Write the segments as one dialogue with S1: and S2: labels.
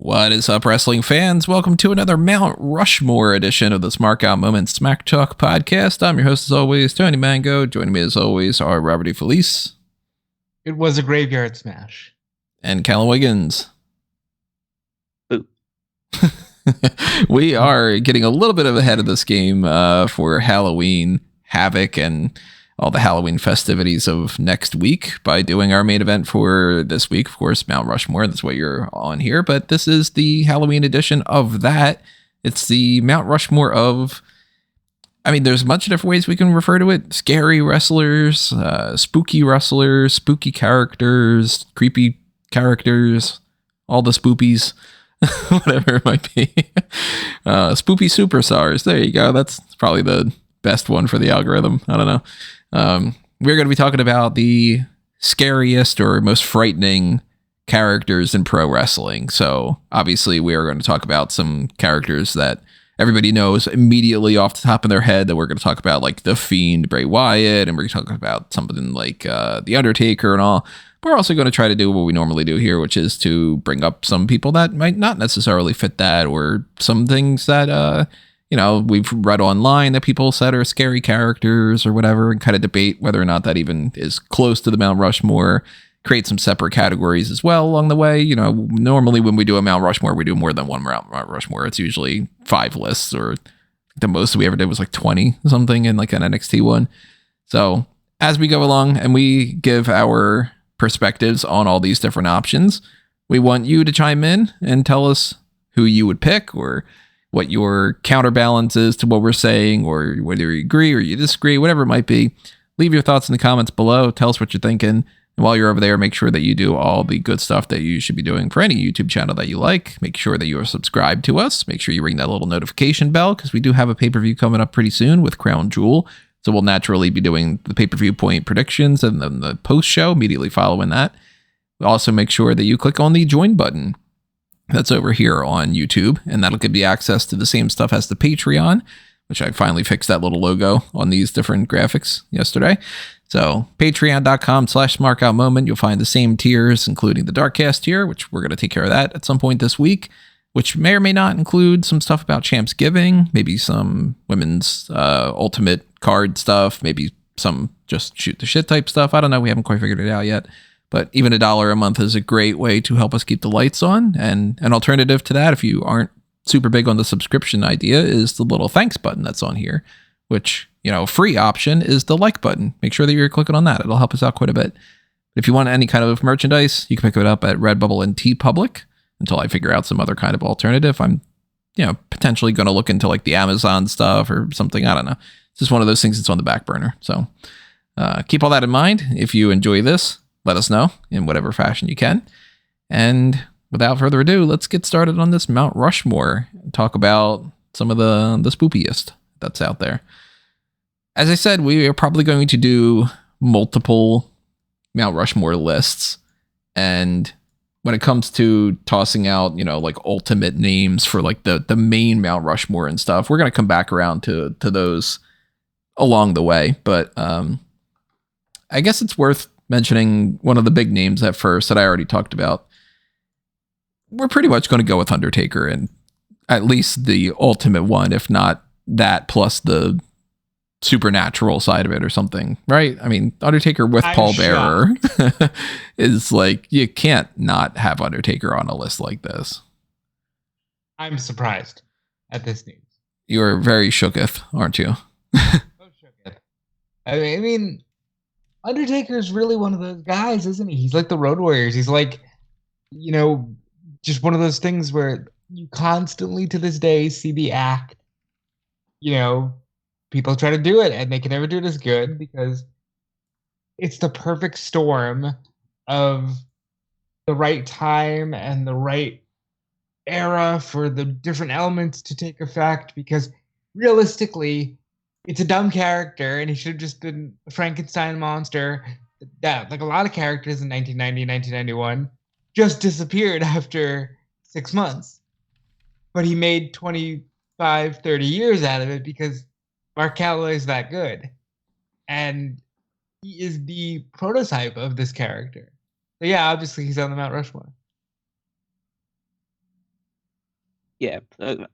S1: What is up, wrestling fans? Welcome to another Mount Rushmore edition of the Smark Out Moment Smack Talk podcast. I'm your host, as always, Tony Mango. Joining me, as always, are Robert E. Felice.
S2: It was a graveyard smash.
S1: And Callum Wiggins.
S3: Ooh.
S1: We are getting a little bit of ahead of this game for Halloween Havoc and all the Halloween festivities of next week by doing our main event for this week. Of course, Mount Rushmore, that's what you're on here, but this is the Halloween edition of that. It's the Mount Rushmore of, there's a bunch of different ways we can refer to it. Scary wrestlers, spooky wrestlers, spooky characters, creepy characters, all the spoopies, whatever it might be. Spoopy superstars. There you go. That's probably the best one for the algorithm. I don't know. We're going to be talking about the scariest or most frightening characters in pro wrestling. So obviously we are going to talk about some characters that everybody knows immediately off the top of their head, that we're going to talk about, like the Fiend, Bray Wyatt, and we're talking about something like the Undertaker and all. We're also going to try to do what we normally do here, which is to bring up some people that might not necessarily fit that, or some things that we've read online that people said are scary characters or whatever, and kind of debate whether or not that even is close to the Mount Rushmore. Create some separate categories as well along the way. Normally when we do a Mount Rushmore, we do more than one Mount Rushmore. It's usually 5 lists, or the most we ever did was like 20 something in like an NXT one. So as we go along and we give our perspectives on all these different options, we want you to chime in and tell us who you would pick, or what your counterbalance is to what we're saying, or whether you agree or you disagree, whatever it might be. Leave your thoughts in the comments below. Tell us what you're thinking. And while you're over there, make sure that you do all the good stuff that you should be doing for any YouTube channel that you like. Make sure that you are subscribed to us. Make sure you ring that little notification bell, because we do have a pay-per-view coming up pretty soon with Crown Jewel. So we'll naturally be doing the pay-per-view point predictions and then the post-show immediately following that. Also make sure that you click on the join button that's over here on YouTube, and that'll give you access to the same stuff as the Patreon, which I finally fixed that little logo on these different graphics yesterday. So patreon.com/smarkoutmoment, you'll find the same tiers, including the Darkcast tier, which we're going to take care of that at some point this week, which may or may not include some stuff about Champs Giving, maybe some women's ultimate card stuff, maybe some just shoot the shit type stuff. I don't know. We haven't quite figured it out yet. But even $1 a month is a great way to help us keep the lights on. And an alternative to that, if you aren't super big on the subscription idea, is the little thanks button that's on here, which, a free option is the like button. Make sure that you're clicking on that. It'll help us out quite a bit. If you want any kind of merchandise, you can pick it up at Redbubble and TeePublic until I figure out some other kind of alternative. I'm, potentially going to look into like the Amazon stuff or something. I don't know. It's just one of those things that's on the back burner. So keep all that in mind. If you enjoy this, let us know in whatever fashion you can. And without further ado, let's get started on this Mount Rushmore and talk about some of the spookiest that's out there. As I said, we are probably going to do multiple Mount Rushmore lists. And when it comes to tossing out, like ultimate names for like the main Mount Rushmore and stuff, we're going to come back around to those along the way. But I guess it's worth mentioning one of the big names at first that I already talked about. We're pretty much going to go with Undertaker, and at least the ultimate one, if not that plus the supernatural side of it or something, right? Undertaker with Paul Bearer is like, you can't not have Undertaker on a list like this.
S2: I'm surprised at this news.
S1: You're very shooketh, aren't you?
S2: So shooketh. I mean, Undertaker's really one of those guys, isn't he? He's like the Road Warriors. He's like, just one of those things where you constantly to this day see the act. People try to do it and they can never do it as good, because it's the perfect storm of the right time and the right era for the different elements to take effect, because realistically, it's a dumb character, and he should have just been a Frankenstein monster that, like a lot of characters in 1990, 1991, just disappeared after 6 months. But he made 25, 30 years out of it because Mark Calloway is that good. And he is the prototype of this character. So yeah, obviously he's on the Mount Rushmore.
S3: yeah,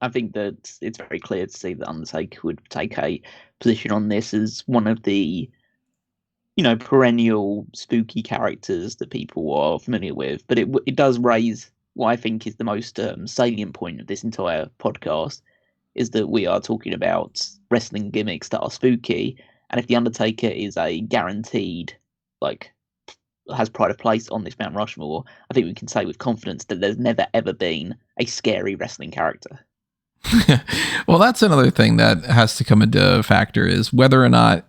S3: I think that it's very clear to see that Undertaker would take a position on this as one of the, perennial spooky characters that people are familiar with. But it does raise what I think is the most salient point of this entire podcast, is that we are talking about wrestling gimmicks that are spooky, and if the Undertaker is a guaranteed, has pride of place on this Mount Rushmore, I think we can say with confidence that there's never ever been a scary wrestling character.
S1: Well, that's another thing that has to come into factor, is whether or not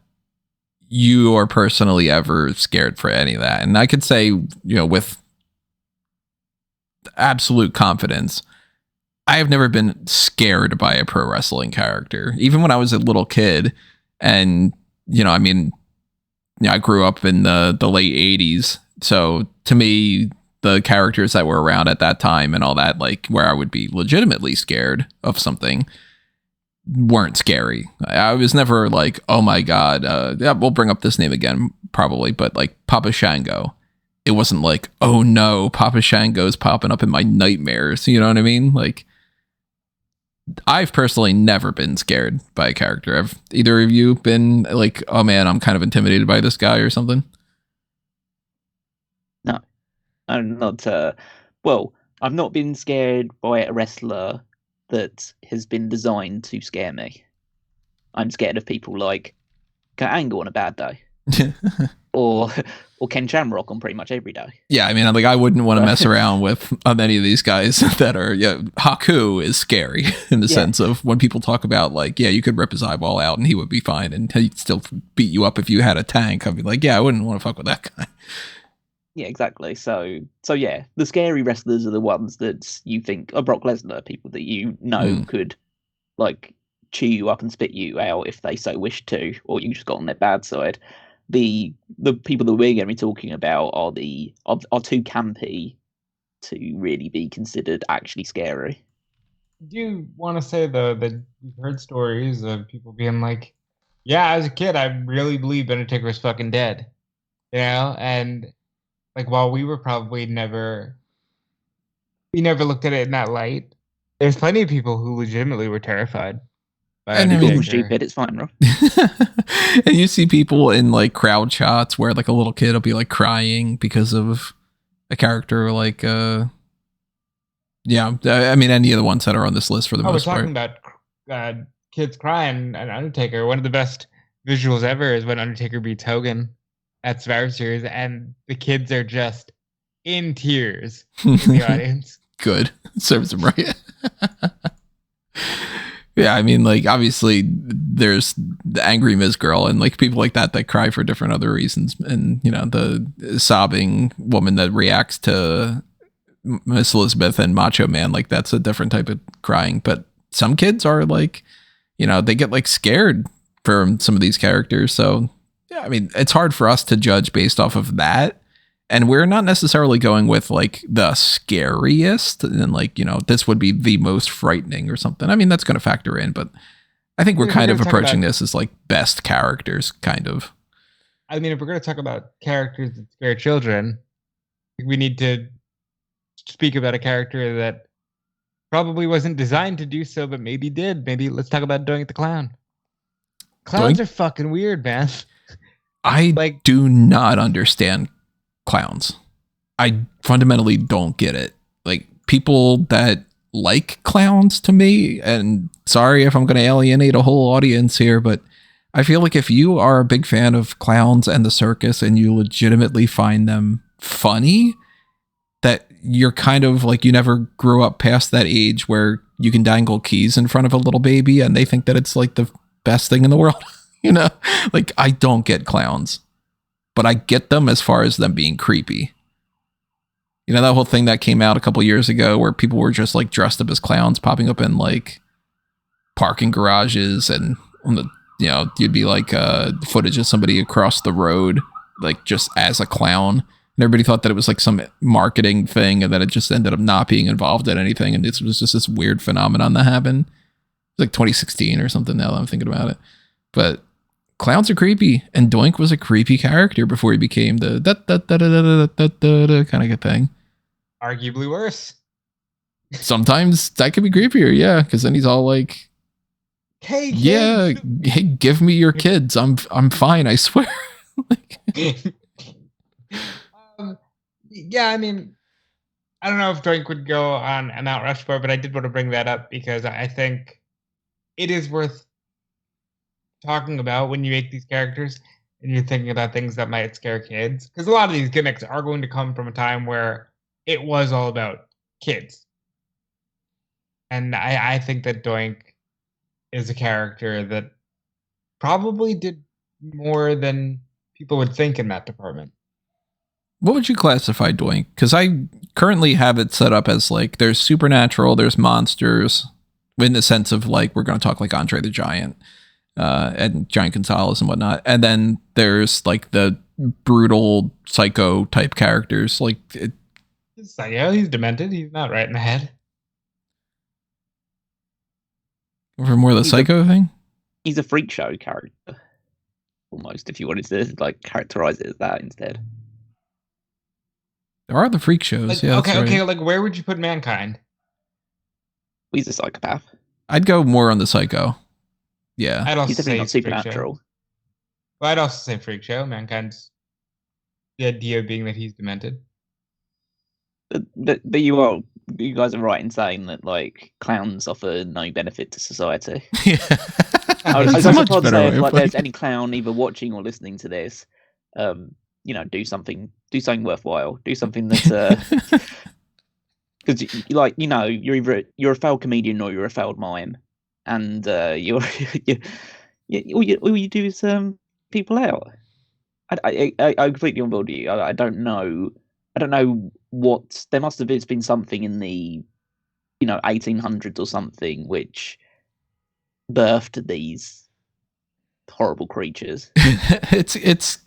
S1: you are personally ever scared for any of that. And I could say, with absolute confidence, I have never been scared by a pro wrestling character, even when I was a little kid. And, I grew up in the late 80s. So to me, the characters that were around at that time and all that, where I would be legitimately scared of something, weren't scary. I was never like, oh my God, yeah, we'll bring up this name again, probably, but Papa Shango. It wasn't like, oh no, Papa Shango's popping up in my nightmares. You know what I mean? I've personally never been scared by a character. Have either of you been like, oh man, I'm kind of intimidated by this guy or something?
S3: No, I'm not. I've not been scared by a wrestler that has been designed to scare me. I'm scared of people like Kurt Angle on a bad day, or Ken Shamrock on pretty much every day.
S1: Yeah, I mean, I wouldn't want to mess around with many of these guys that are. Yeah, Haku is scary in the sense of when people talk about you could rip his eyeball out and he would be fine and he'd still beat you up if you had a tank. I'd be like, yeah, I wouldn't want to fuck with that guy.
S3: Yeah, exactly. So yeah, the scary wrestlers are the ones that you think are Brock Lesnar, people that could chew you up and spit you out if they so wish to, or you just got on their bad side. The people that we're going to be talking about are too campy to really be considered actually scary.
S2: I do want to say though that we've heard stories of people being like, yeah, as a kid I really believed Undertaker was fucking dead, and while we were probably never looked at it in that light, there's plenty of people who legitimately were terrified.
S1: And I mean,
S3: stupid, it's fine, bro.
S1: And you see people in crowd shots where a little kid will be crying because of a character yeah, I mean, any of the ones that are on this list for the most part.
S2: We're talking about kids crying and Undertaker. One of the best visuals ever is when Undertaker beats Hogan at Survivor Series, and the kids are just in tears in the audience.
S1: Good. Serves them right. Yeah, I mean, obviously there's the angry Miz girl and people like that cry for different other reasons. And, the sobbing woman that reacts to Miss Elizabeth and Macho Man, that's a different type of crying. But some kids are they get scared from some of these characters. So, yeah, I mean, it's hard for us to judge based off of that. And we're not necessarily going with the scariest and this would be the most frightening or something. I mean, that's going to factor in, but I think we're kind of approaching this as best characters, kind of.
S2: I mean, if we're going to talk about characters that scare children, we need to speak about a character that probably wasn't designed to do so, but maybe did. Maybe let's talk about Doink the Clown. Clowns are fucking weird, man.
S1: I do not understand clowns. I fundamentally don't get it. People that like clowns, to me, and sorry if I'm going to alienate a whole audience here, but I feel if you are a big fan of clowns and the circus and you legitimately find them funny, that you're kind of you never grew up past that age where you can dangle keys in front of a little baby and they think that it's the best thing in the world. I don't get clowns, but I get them as far as them being creepy. That whole thing that came out a couple years ago where people were just dressed up as clowns, popping up in parking garages, and on the you'd be footage of somebody across the road just as a clown, and everybody thought that it was some marketing thing, and that it just ended up not being involved in anything, and it was just this weird phenomenon that happened. It was 2016 or something, now that I'm thinking about it. But clowns are creepy, and Doink was a creepy character before he became the kind of thing.
S2: Arguably worse.
S1: Sometimes that could be creepier, yeah, because then he's all like,
S2: Hey,
S1: yeah, hey, give me your kids. I'm fine, I swear. Like,
S2: yeah, I mean, I don't know if Doink would go on a Mount Rushmore, but I did want to bring that up because I think it is worth talking about when you make these characters and you're thinking about things that might scare kids. Because a lot of these gimmicks are going to come from a time where it was all about kids. And I think that Doink is a character that probably did more than people would think in that department.
S1: what would you classify Doink? Because I currently have it set up as like there's supernatural, there's monsters, in the sense of like we're going to talk like Andre the Giant and Giant Gonzalez and whatnot, and then there's like the brutal psycho type characters. Like
S2: He's demented. He's not right in the head.
S1: for more the psycho thing.
S3: He's a freak show character, almost. If you wanted to like characterize it as that instead.
S1: There are the freak shows.
S2: Like,
S1: yeah.
S2: Okay. Like, where would you put Mankind?
S3: He's a psychopath.
S1: I'd go more on the psycho. Yeah.
S2: I'd also
S3: He's definitely
S2: say
S3: not supernatural.
S2: Well, I'd also say freak show. Mankind's the idea being that he's demented.
S3: But you guys are right in saying that like clowns offer no benefit to society.
S1: Yeah.
S3: I
S1: That's
S3: was
S1: a much
S3: about to
S1: better
S3: say
S1: way
S3: if
S1: of
S3: like
S1: putting
S3: there's any clown either watching or listening to this, do something worthwhile. Do something that because you're a failed comedian or you're a failed mime, and all you do is people out. I completely on board with you. I don't know what there must have been something in the 1800s or something which birthed these horrible creatures.
S1: it's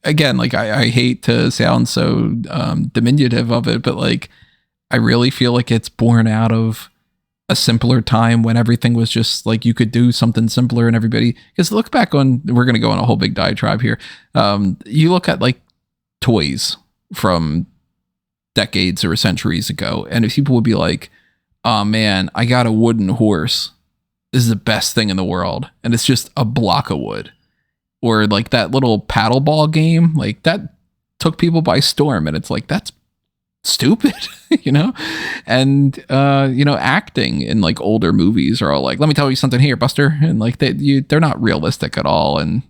S1: again, like I hate to sound so diminutive of it, but like I really feel like it's born out of a simpler time when everything was just like you could do something simpler and everybody, because look back on, we're going to go on a whole big diatribe here. You look at like toys from decades or centuries ago, and if people would be like, oh man, I got a wooden horse, this is the best thing in the world, and it's just a block of wood. Or like that little paddle ball game, like that took people by storm, and it's like that's stupid, and acting in like older movies are all like, let me tell you something here, Buster, and like they're not realistic at all. And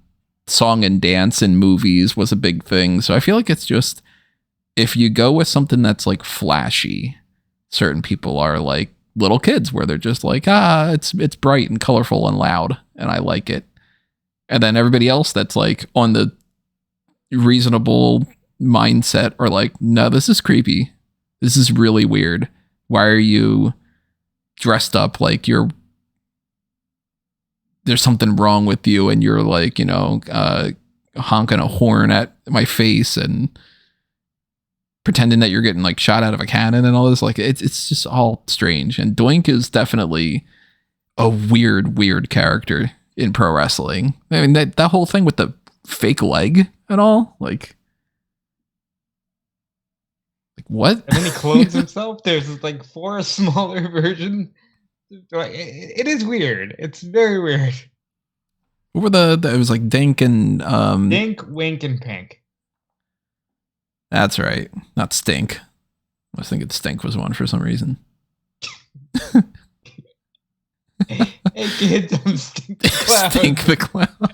S1: song and dance in movies was a big thing, so I feel like it's just, if you go with something that's like flashy, certain people are like little kids where they're just like, it's bright and colorful and loud and I like it. And then everybody else that's like on the reasonable mindset are like, no, this is creepy. This is really weird. Why are you dressed up like there's something wrong with you, and you're like, honking a horn at my face and pretending that you're getting like shot out of a cannon and all this. Like it's just all strange. And Doink is definitely a weird character in pro wrestling. I mean, that whole thing with the fake leg and all, like what?
S2: And then he clones himself. There's like 4 smaller versions. It is weird. It's very weird.
S1: What were it was like Dink and
S2: Dink, Wink, and Pink.
S1: That's right. Not Stink. I was thinking Stink was one for some reason.
S2: Hey kids, I'm Stink the Clown.
S1: Stink the Clown.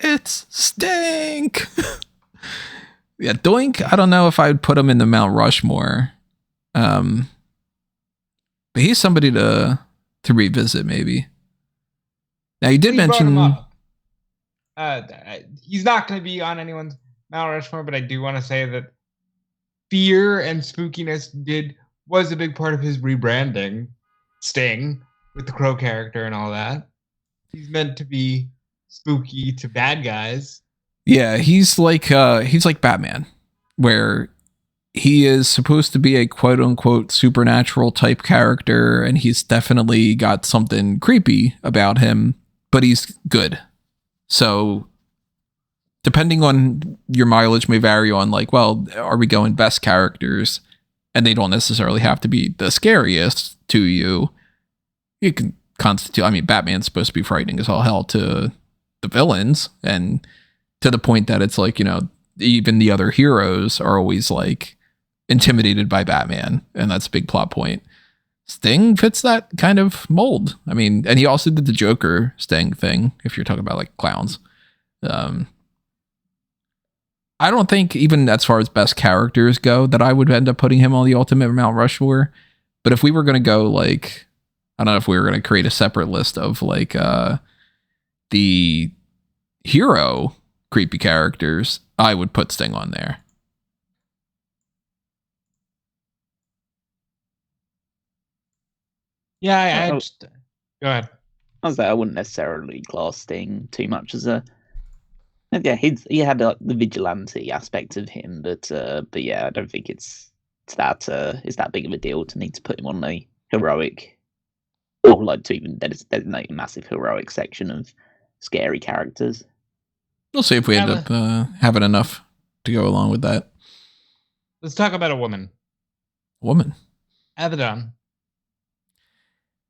S1: It's Stink. Yeah, Doink, I don't know if I'd put him in the Mount Rushmore. But he's somebody to revisit, maybe. Now, you did mention...
S2: he's not going to be on anyone's Mount Rushmore, but I do want to say that fear and spookiness was a big part of his rebranding. Sting, with the Crow character and all that. He's meant to be spooky to bad guys.
S1: Yeah, he's like Batman, where he is supposed to be a quote unquote supernatural type character, and he's definitely got something creepy about him, but he's good. So depending on your mileage may vary on like, well, are we going best characters? and they don't necessarily have to be the scariest to you. You can constitute, I mean, Batman's supposed to be frightening as all hell to the villains, and to the point that it's like, you know, even the other heroes are always like intimidated by Batman, and that's a big plot point. Sting fits that kind of mold. I mean, and he also did the Joker Sting thing, if you're talking about like clowns. I don't think, even as far as best characters go, that I would end up putting him on the ultimate Mount Rushmore. But if we were going to go like, I don't know if we were going to create a separate list of like the hero creepy characters, I would put Sting on there.
S2: Yeah, I just go ahead.
S3: I was like, I wouldn't necessarily class Sting too much as a. Yeah, he had the vigilante aspect of him, but yeah, I don't think it's that big of a deal to need to put him on the heroic, or like to even designate a massive heroic section of scary characters.
S1: We'll see if we end up having enough to go along with that.
S2: Let's talk about a woman.
S1: Woman.
S2: Abaddon.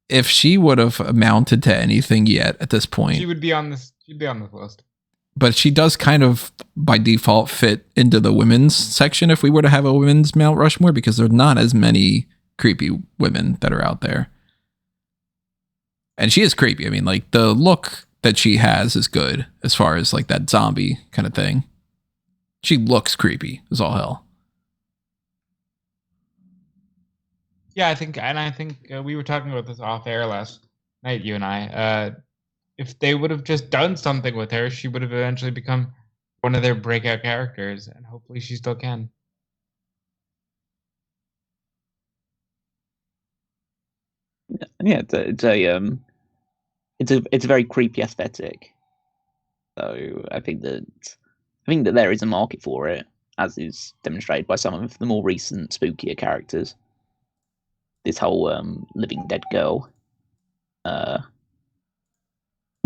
S1: If she would have amounted to anything yet at this point,
S2: she would be on this. She'd be on this list.
S1: But she does kind of by default fit into the women's section if we were to have a women's Mount Rushmore, because there's not as many creepy women that are out there. And she is creepy. I mean, like the look that she has is good as far as like that zombie kind of thing. She looks creepy as all hell.
S2: Yeah, I think we were talking about this off air last night, you and I. If they would have just done something with her, she would have eventually become one of their breakout characters, and hopefully she still can.
S3: Yeah, it's a very creepy aesthetic. So I think that there is a market for it, as is demonstrated by some of the more recent spookier characters. This whole living dead girl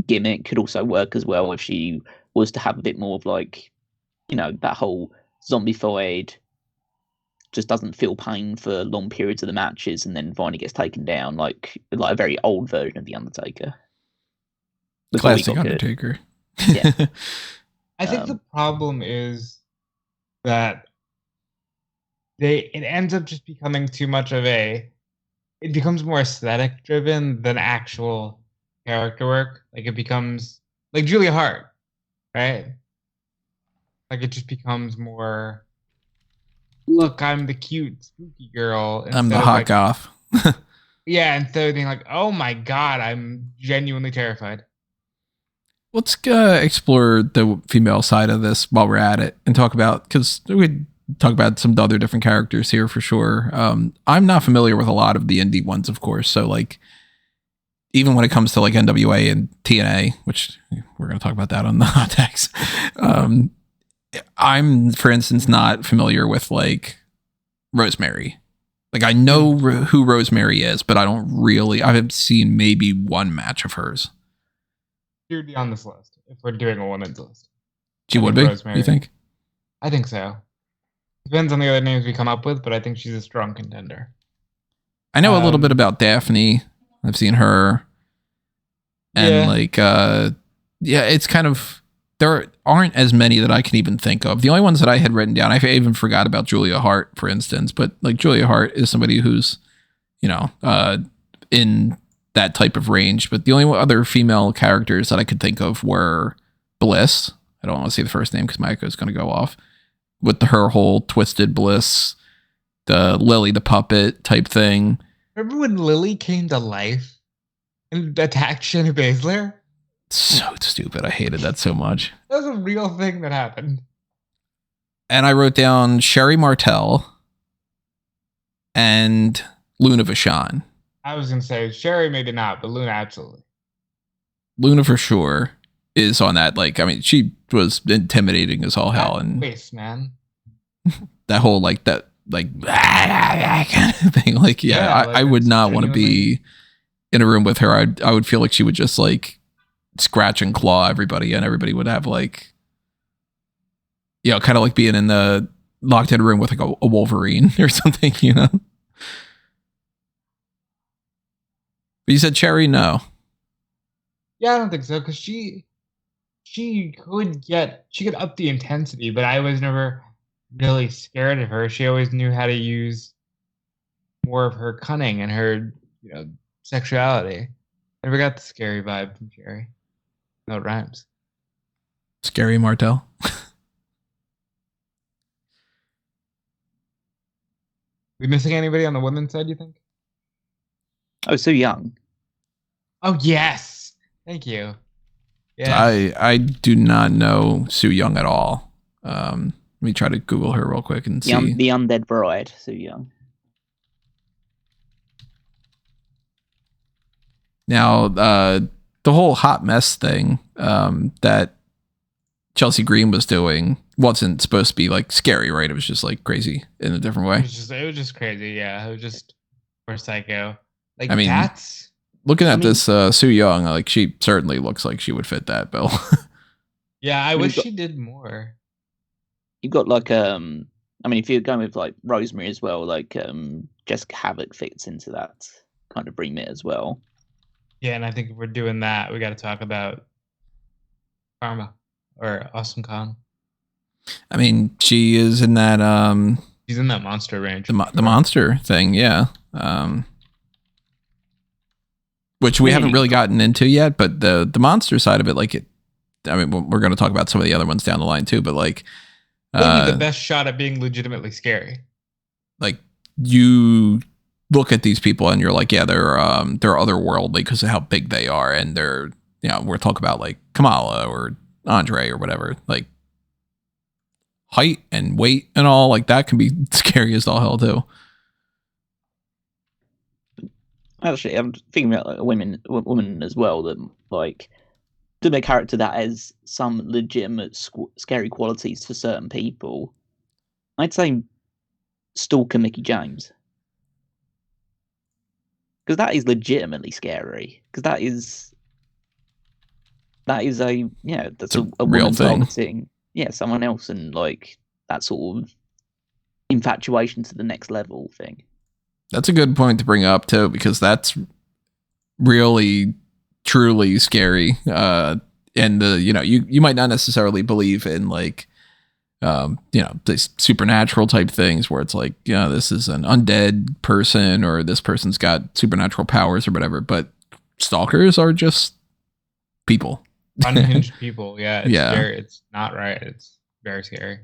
S3: gimmick could also work as well if she was to have a bit more of like, you know, that whole zombified, just doesn't feel pain for long periods of the matches and then finally gets taken down like a very old version of the Undertaker.
S1: Classic Undertaker.
S3: Yeah.
S2: I think the problem is that it ends up just becoming too much of it becomes more aesthetic driven than actual character work. Like it becomes like Julia Hart, right? Like it just becomes more, look, I'm the cute spooky girl.
S1: I'm the hot goth.
S2: Yeah, instead of being like, oh my god, I'm genuinely terrified.
S1: Let's explore the female side of this while we're at it and talk about, because we talk about some other different characters here for sure. I'm not familiar with a lot of the indie ones, of course. So like, even when it comes to like NWA and TNA, which we're going to talk about that on the hot takes. I'm, for instance, not familiar with like Rosemary. Like I know who Rosemary is, but I haven't seen maybe one match of hers.
S2: She would be on this list if we're doing a women's list.
S1: She would be, Rosemary. You think?
S2: I think so. Depends on the other names we come up with, but I think she's a strong contender.
S1: I know a little bit about Daphne. I've seen her. And it's kind of, there aren't as many that I can even think of. The only ones that I had written down, I even forgot about Julia Hart, for instance, but like Julia Hart is somebody who's, you know, in that type of range. But the only other female characters that I could think of were Bliss. I don't want to say the first name because my echo is going to go off. With her whole Twisted Bliss, the Lily the puppet type thing.
S2: Remember when Lily came to life and attacked Shayna Baszler?
S1: So stupid. I hated that so much.
S2: That was a real thing that happened.
S1: And I wrote down Sherry Martel and Luna Vachon.
S2: I was going to say Sherry maybe not, but Luna absolutely.
S1: Luna for sure is on that. Like, I mean, she was intimidating as all hell. And
S2: waste, man.
S1: That whole like that like kind of thing. Like, I would not want to be in a room with her. I would feel like she would just like scratch and claw everybody, and everybody would have like, you know, kind of like being in the locked in a room with like a Wolverine or something, you know? But you said Cherry, no.
S2: Yeah, I don't think so, because she could up the intensity, but I was never really scared of her. She always knew how to use more of her cunning and her, sexuality. Never got the scary vibe from Cherry. No, it rhymes.
S1: Scary Martel.
S2: We missing anybody on the women's side, you think?
S3: Oh, Su Yung.
S2: Oh, yes. Thank you. Yes.
S1: I do not know Su Yung at all. Let me try to Google her real quick and see.
S3: The Undead Bride, Su Yung.
S1: Now, the whole hot mess thing that Chelsea Green was doing wasn't supposed to be like scary, right? It was just like crazy in a different way.
S2: It was just crazy, yeah. It was just more psycho. Like,
S1: I mean,
S2: that's...
S1: Looking at this Su Yung, like she certainly looks like she would fit that bill.
S2: Yeah, I wish she did more.
S3: You've got like if you're going with like Rosemary as well, like Jessica Havoc fits into that kind of remit as well.
S2: Yeah, and I think if we're doing that, we got to talk about Karma or Awesome Kong.
S1: I mean, she is in that
S2: she's in that monster range.
S1: The monster thing, yeah. Which we haven't really gotten into yet, but the monster side of it, like we're going to talk about some of the other ones down the line too, but like
S2: maybe the best shot at being legitimately scary.
S1: Like you look at these people and you're like, yeah, they're otherworldly because of how big they are, and they're, we're talking about like Kamala or Andre or whatever, like height and weight and all, like that can be scary as all hell too.
S3: Actually, I'm thinking about like a woman as well, that like to make character that has some legitimate scary qualities for certain people. I'd say Stalker Mickey James, because that is legitimately scary. Because that is that's a
S1: real
S3: woman
S1: thing.
S3: targeting someone else, and like that sort of infatuation to the next level thing.
S1: That's a good point to bring up too, because that's really truly scary. And you might not necessarily believe in like these supernatural type things where it's like, this is an undead person or this person's got supernatural powers or whatever, but stalkers are just people.
S2: Unhinged people. Yeah. It's
S1: Yeah.
S2: scary. It's not right. It's very scary.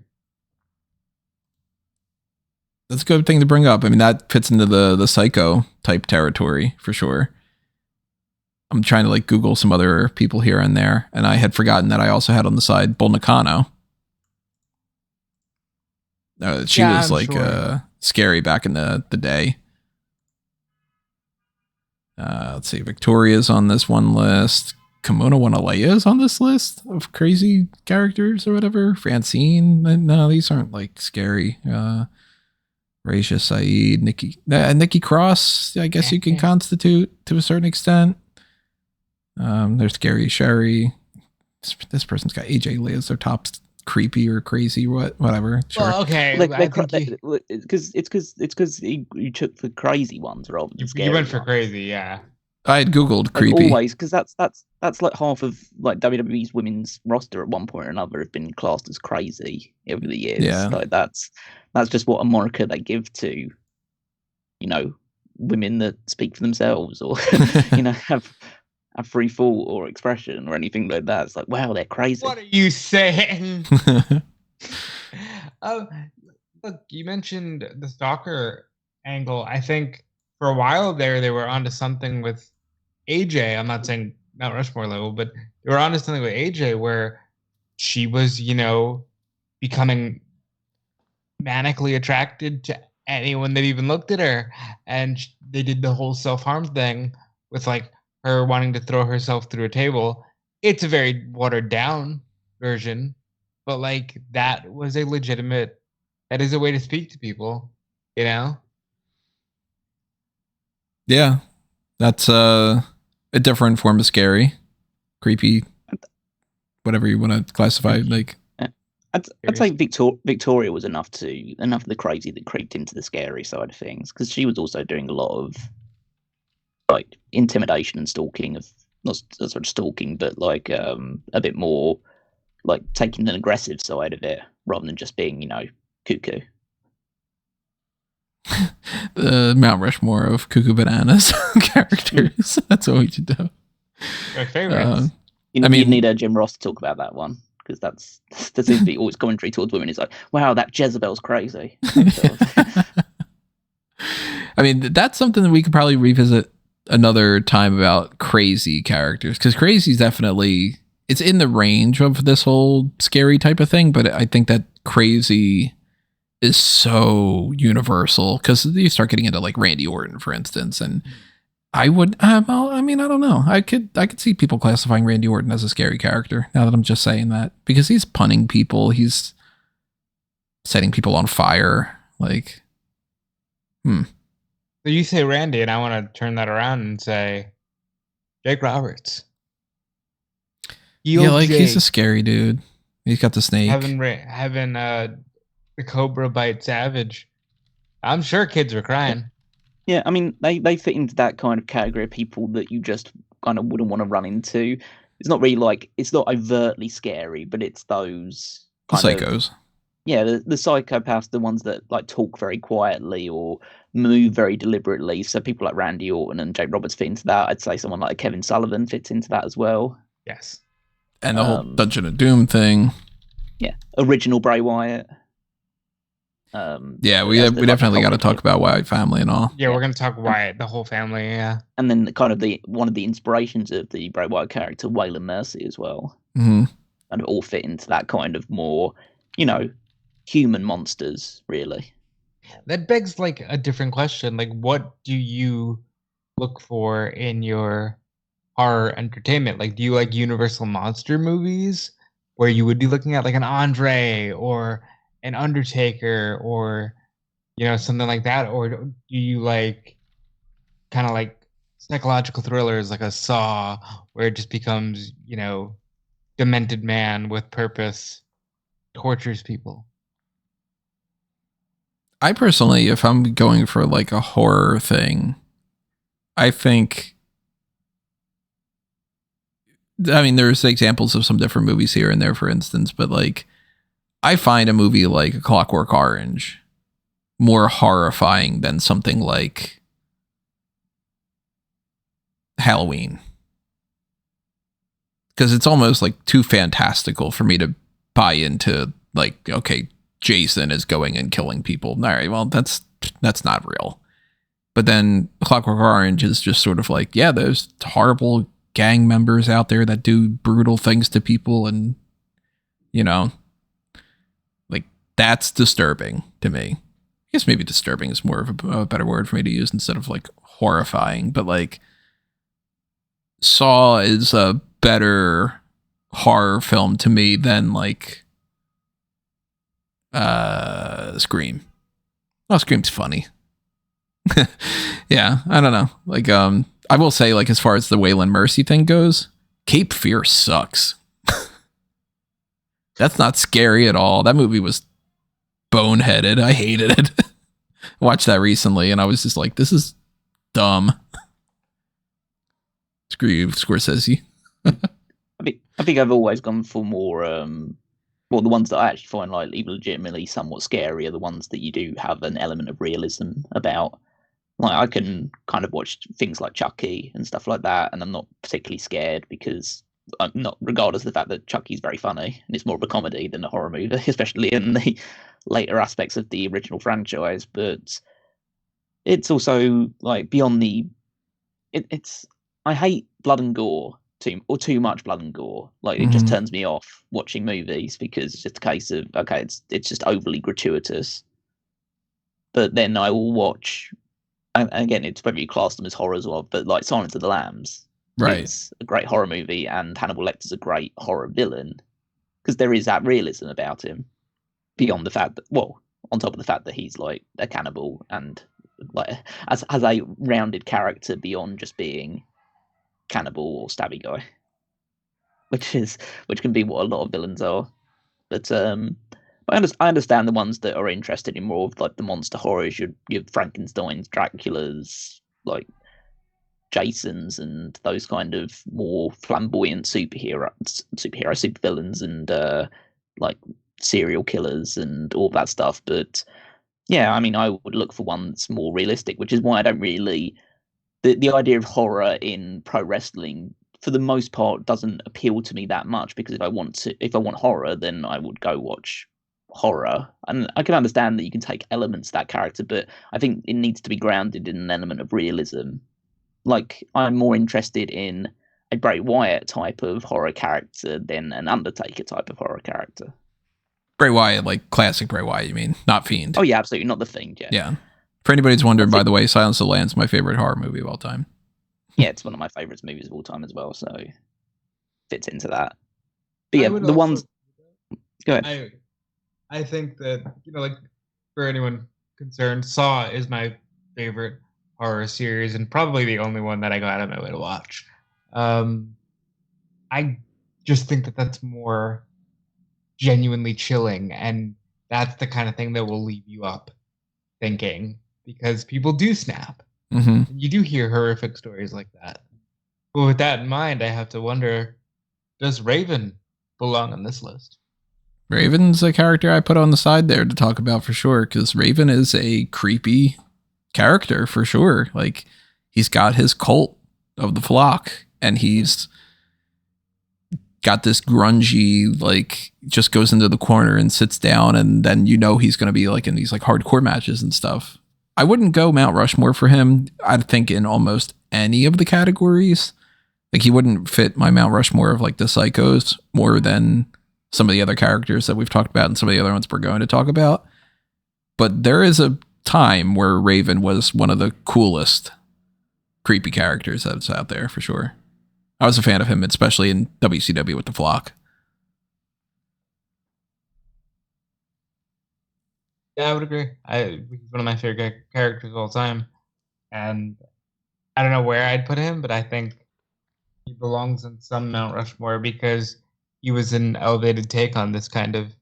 S1: That's a good thing to bring up. I mean, that fits into the psycho type territory for sure. I'm trying to like Google some other people here and there, and I had forgotten that I also had on the side Bull Nakano. She was like scary back in the day. Let's see, Victoria's on this one list. Kimono Wanalea is on this list of crazy characters or whatever. Francine, no, these aren't like scary. Raisha Saeed, Nikki Cross, I guess you can constitute to a certain extent. There's Scary Sherry. This person's got AJ Lee as their top creepy or crazy, whatever. Sure.
S2: Well, okay.
S3: Because you took the crazy ones rather than scary.
S2: You went for
S3: ones.
S2: crazy, yeah.
S1: I had Googled
S3: like
S1: creepy.
S3: Always, because that's like half of like WWE's women's roster at one point or another have been classed as crazy over the years.
S1: Yeah.
S3: Like that's just what a moniker they give to, women that speak for themselves or have free thought or expression or anything like that. It's like, wow, they're crazy.
S2: What are you saying? Look, you mentioned the stalker angle. I think for a while there, they were onto something with AJ. I'm not saying Mount Rushmore level, but they were onto something with AJ where she was, becoming manically attracted to anyone that even looked at her. And they did the whole self-harm thing with like her wanting to throw herself through a table. It's a very watered down version, but like that is a way to speak to people,
S1: Yeah, that's a different form of scary, creepy, whatever you want to classify. Like,
S3: I'd say Victoria was enough of the crazy that creeped into the scary side of things, because she was also doing a lot of like intimidation and stalking of not sort of stalking, but like a bit more like taking an aggressive side of it rather than just being, cuckoo.
S1: The Mount Rushmore of cuckoo bananas characters. That's what we should do.
S2: My favorites.
S3: You need a Jim Ross to talk about that one, because that seems to be always commentary towards women. It's like, wow, that Jezebel's crazy.
S1: I mean, that's something that we could probably revisit another time about crazy characters, because crazy is definitely, it's in the range of this whole scary type of thing, but I think that crazy is so universal, because you start getting into like Randy Orton, for instance, and I would, I don't know. I could see people classifying Randy Orton as a scary character, now that I'm just saying that, because he's punning people, he's setting people on fire, like,
S2: So you say Randy, and I want to turn that around and say Jake Roberts.
S1: Yeah, like Jake. He's a scary dude. He's got the snake.
S2: Having the cobra bite Savage. I'm sure kids were crying.
S3: Yeah, I mean, they fit into that kind of category of people that you just kind of wouldn't want to run into. It's not really like, it's not overtly scary, but it's those
S1: psychos.
S3: The psychopaths, the ones that like talk very quietly or move very deliberately. So people like Randy Orton and Jake Roberts fit into that. I'd say someone like Kevin Sullivan fits into that as well.
S2: Yes.
S1: And the whole Dungeon of Doom thing.
S3: Yeah. Original Bray Wyatt.
S1: We definitely got to talk about Wyatt family and all.
S2: Yeah, we're going to talk Wyatt, the whole family, yeah.
S3: And then kind of one of the inspirations of the Bray Wyatt character, Waylon Mercy, as well.
S1: Mm-hmm.
S3: And all fit into that kind of more, human monsters, really.
S2: That begs like a different question. Like, what do you look for in your horror entertainment? Like, do you like Universal monster movies where you would be looking at like an Andre or an Undertaker or something like that, or do you like kind of like psychological thrillers like a Saw where it just becomes demented man with purpose tortures people?
S1: I personally, if I'm going for like a horror thing, I think, there's examples of some different movies here and there, for instance, but like, I find a movie like A Clockwork Orange more horrifying than something like Halloween, because it's almost like too fantastical for me to buy into. Like, okay, Jason is going and killing people. All right, well, that's not real. But then Clockwork Orange is just sort of like, yeah, there's horrible gang members out there that do brutal things to people, and like, that's disturbing to me. I guess maybe disturbing is more of a better word for me to use instead of like horrifying. But like, Saw is a better horror film to me than like Scream. Oh, Scream's funny. Yeah, I don't know. Like, I will say, like, as far as the Waylon Mercy thing goes, Cape Fear sucks. That's not scary at all. That movie was boneheaded. I hated it. I watched that recently, and I was just like, this is dumb. Screw you, Scorsese.
S3: I think I've always gone for more, the ones that I actually find like legitimately somewhat scary are the ones that you do have an element of realism about. Like, I can kind of watch things like Chucky and stuff like that, and I'm not particularly scared because I'm not, regardless of the fact that Chucky's very funny and it's more of a comedy than a horror movie, especially in the later aspects of the original franchise. But it's also like beyond it's I hate blood and gore too much blood and gore. Like, it just turns me off watching movies because it's just a case of, okay, it's just overly gratuitous. But then I will watch, and again, it's whether you class them as horror as well, but like Silence of the Lambs,
S1: right,
S3: is a great horror movie, and Hannibal Lecter's a great horror villain because there is that realism about him beyond the fact that, well, on top of the fact that he's like a cannibal and like has a rounded character beyond just being cannibal or stabby guy, which can be what a lot of villains are. But I understand the ones that are interested in more of like the monster horrors, your Frankensteins, Draculas, like Jasons, and those kind of more flamboyant supervillains, and like serial killers and all that stuff. But yeah, I mean, I would look for one that's more realistic, which is why I don't really the idea of horror in pro wrestling for the most part doesn't appeal to me that much, because if I want horror, then I would go watch horror. And I can understand that you can take elements of that character, but I think it needs to be grounded in an element of realism. Like, I'm more interested in a Bray Wyatt type of horror character than an Undertaker type of horror character.
S1: Bray Wyatt, like classic Bray Wyatt, you mean, not Fiend?
S3: Oh yeah, absolutely, not the Fiend.
S1: Yeah. For anybody's wondering, by the way, Silence of the Lambs is my favorite horror movie of all time.
S3: Yeah, it's one of my favorite movies of all time as well, so fits into that. But yeah, the ones. Go ahead.
S2: I think that, like, for anyone concerned, Saw is my favorite horror series and probably the only one that I go out of my way to watch. I just think that that's more genuinely chilling, and that's the kind of thing that will leave you up thinking, because people do snap.
S1: Mm-hmm.
S2: You do hear horrific stories like that. But with that in mind, I have to wonder, does Raven belong on this list?
S1: Raven's a character I put on the side there to talk about for sure, because Raven is a creepy character for sure. Like, he's got his cult of the flock, and he's got this grungy, like, just goes into the corner and sits down, and then he's going to be like in these like hardcore matches and stuff. I wouldn't go Mount Rushmore for him. I'd think in almost any of the categories. Like, he wouldn't fit my Mount Rushmore of like the psychos more than some of the other characters that we've talked about and some of the other ones we're going to talk about. But there is a time where Raven was one of the coolest creepy characters that's out there for sure. I was a fan of him, especially in WCW with the Flock.
S2: Yeah, I would agree. He's one of my favorite characters of all time. And I don't know where I'd put him, but I think he belongs in some Mount Rushmore because he was an elevated take on this kind of